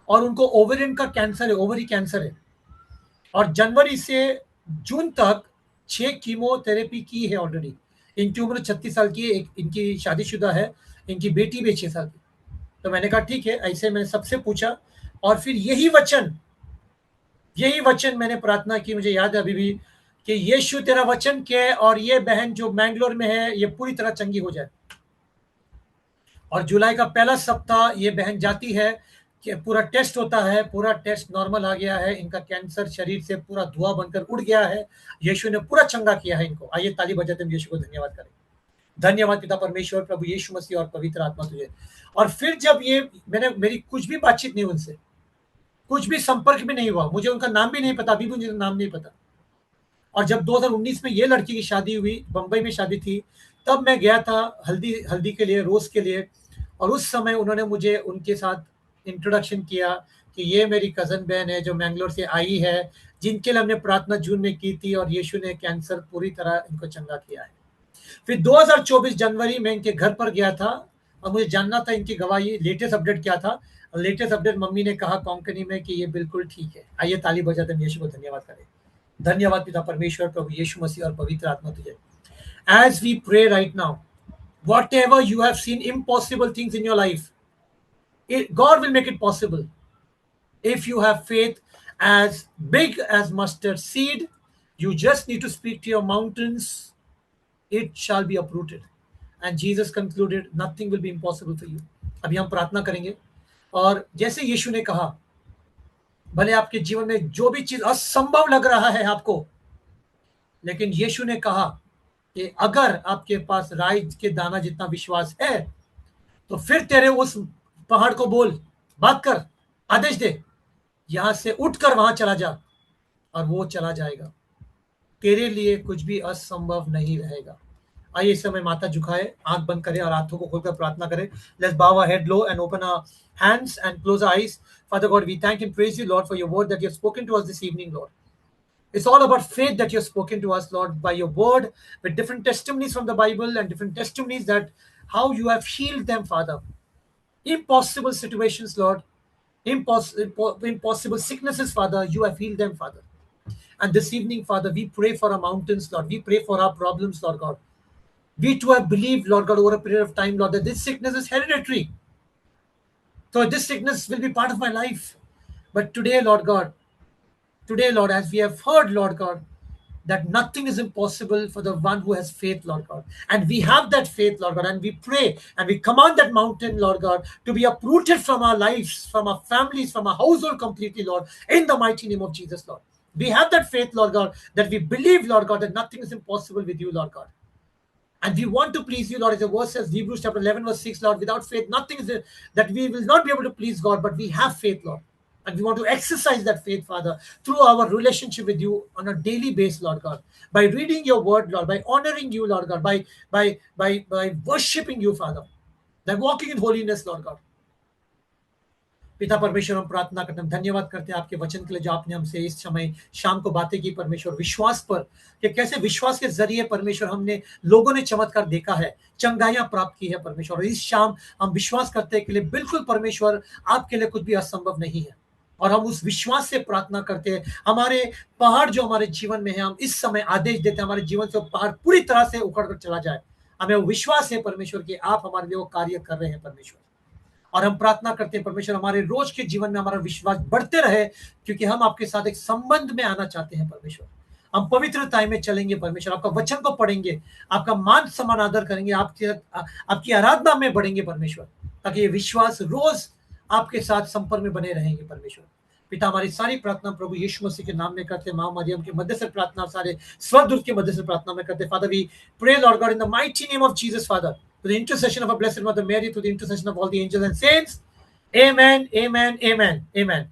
और उनको ओवरियन का कैंसर है, ओवरी कैंसर है, और जनवरी से जून तक 6 कीमोथेरेपी की है ऑलरेडी. इनकी उम्र 36 साल की है, इनकी शादीशुदा है, इनकी बेटी भी 6 साल की. तो मैंने कहा ठीक है. ऐसे मैंने सबसे पूछा, और फिर यही वचन मैंने प्रार्थना की, मुझे याद है अभी भी, कि यीशु तेरा वचन क्या है, और ये बहन जो मैंगलोर में है, ये पूरी तरह चंगी हो जाए. और जुलाई का पहला सप्ताह ये बहन जाती है कि पूरा टेस्ट होता है, पूरा टेस्ट नॉर्मल आ गया है, इनका कैंसर शरीर से पूरा धुआं बनकर उड़ गया है. यीशु ने पूरा चंगा किया है इनको. आइए ताली बजाते हम यीशु को धन्यवाद करें. धन्यवाद पिता परमेश्वर, प्रभु यीशु मसीह और पवित्र आत्मा तुझे. और फिर जब ये मेरी कुछ भी बातचीत नहीं, उनसे कुछ भी संपर्क भी नहीं हुआ, मुझे उनका नाम भी नहीं पता, अभी भी मुझे नाम नहीं पता. और जब 2019 में ये लड़की की शादी हुई, बंबई में शादी थी, तब मैं गया था हल्दी के लिए, रोज के लिए. और उस समय उन्होंने मुझे उनके साथ इंट्रोडक्शन किया कि ये मेरी कजन बहन है जो मैंगलोर से आई है, जिनके लिए हमने प्रार्थना जून में की थी, और यीशु ने कैंसर पूरी तरह इनको चंगा किया है. फिर 2024 जनवरी में इनके घर पर गया था, और मुझे जानना था इनकी गवाही, लेटेस्ट अपडेट क्या था. लेटेस्ट अपडेट मम्मी ने कहा कोंकणी में कि ये बिल्कुल ठीक है. आइए ताली बजाते हम यीशु को धन्यवाद करें. धन्यवाद पिता परमेश्वर, प्रभु यीशु मसीह और पवित्र आत्मा तुझे. As we pray right now, whatever you have seen impossible things in your life, God will make it possible. If you have faith as big as mustard seed, you just need to speak to your mountains, it shall be uprooted. And Jesus concluded, nothing will be impossible for you. अभी हम प्रार्थना करेंगे, और जैसे यीशु ने कहा, भले आपके जीवन में जो भी चीज असंभव लग रहा है आपको, लेकिन यीशु ने कहा कि अगर आपके पास राई के दाना जितना विश्वास है, तो फिर तेरे उस पहाड़ को बोल, बात कर, आदेश दे, यहां से उठकर वहां चला जा, और वो चला जाएगा. तेरे लिए कुछ भी असंभव नहीं रहेगा. आइए इस समय माथा झुकाए, आंख बंद करें और हाथों को खोलकर प्रार्थना करें. Let's bow our head low and open our hands and close our eyes. Father God, we thank and praise you, Lord, for your word that you have spoken to us this evening, Lord. It's all about faith that you have spoken to us, Lord, by your word, with different testimonies from the Bible and different testimonies that how you have healed them, Father. Impossible situations, Lord, impossible sicknesses, Father, you have healed them, Father. And this evening, Father, we pray for our mountains, Lord. We pray for our problems, Lord God. We too have believed, Lord God, over a period of time, Lord, that this sickness is hereditary. So this sickness will be part of my life. But today, Lord God, as we have heard, Lord God, that nothing is impossible for the one who has faith, Lord God. And we have that faith, Lord God, and we pray and we command that mountain, Lord God, to be uprooted from our lives, from our families, from our household completely, Lord, in the mighty name of Jesus, Lord. We have that faith, Lord God, that we believe, Lord God, that nothing is impossible with you, Lord God. And we want to please you, Lord. As the verse says, Hebrews chapter 11, verse 6, Lord, without faith, nothing is that we will not be able to please God, but we have faith, Lord. And we want to exercise that faith, Father, through our relationship with you on a daily basis, Lord God. By reading your word, Lord, by honoring you, Lord God, by worshiping you, Father, by walking in holiness, Lord God. पिता परमेश्वर, हम प्रार्थना करते हैं, धन्यवाद करते हैं आपके वचन के लिए जो आपने हमसे इस समय शाम को बातें की परमेश्वर, विश्वास पर कि कैसे विश्वास के जरिए परमेश्वर हमने लोगों ने चमत्कार देखा है, चंगाइयां प्राप्त की है परमेश्वर। और इस शाम हम विश्वास करते हैं के लिए बिल्कुल परमेश्वर आपके लिए कुछ भी असंभव नहीं है। और हम उस विश्वास से प्रार्थना करते हैं, हमारे पहाड़ जो हमारे जीवन में है, हम इस समय आदेश देते हैं हमारे जीवन से पहाड़ पूरी तरह से उखड़ कर चला जाए। हमें वो विश्वास है परमेश्वर कि आप हमारे लिए वो कार्य कर रहे हैं परमेश्वर। और हम प्रार्थना करते हैं परमेश्वर हमारे रोज के जीवन में हमारा विश्वास बढ़ते रहे, क्योंकि हम आपके साथ एक संबंध में आना चाहते हैं परमेश्वर। हम पवित्रता में चलेंगे परमेश्वर, आपका वचन को पढ़ेंगे, आपका मान सम्मान आदर करेंगे, आपकी आराधना में बढ़ेंगे परमेश्वर, ताकि ये विश्वास रोज आपके साथ संपर्क में बने रहेंगे परमेश्वर। पिता, हमारी सारी प्रार्थना प्रभु यीशु मसीह के नाम में करते, मां मरियम के मध्य से प्रार्थना, सारे स्वर्गदूत के मध्य से प्रार्थना में करते। Father, we pray Lord God in the mighty name of Jesus, Father, to the intercession of our blessed Mother Mary, to the intercession of all the angels and saints. Amen, amen, amen, amen.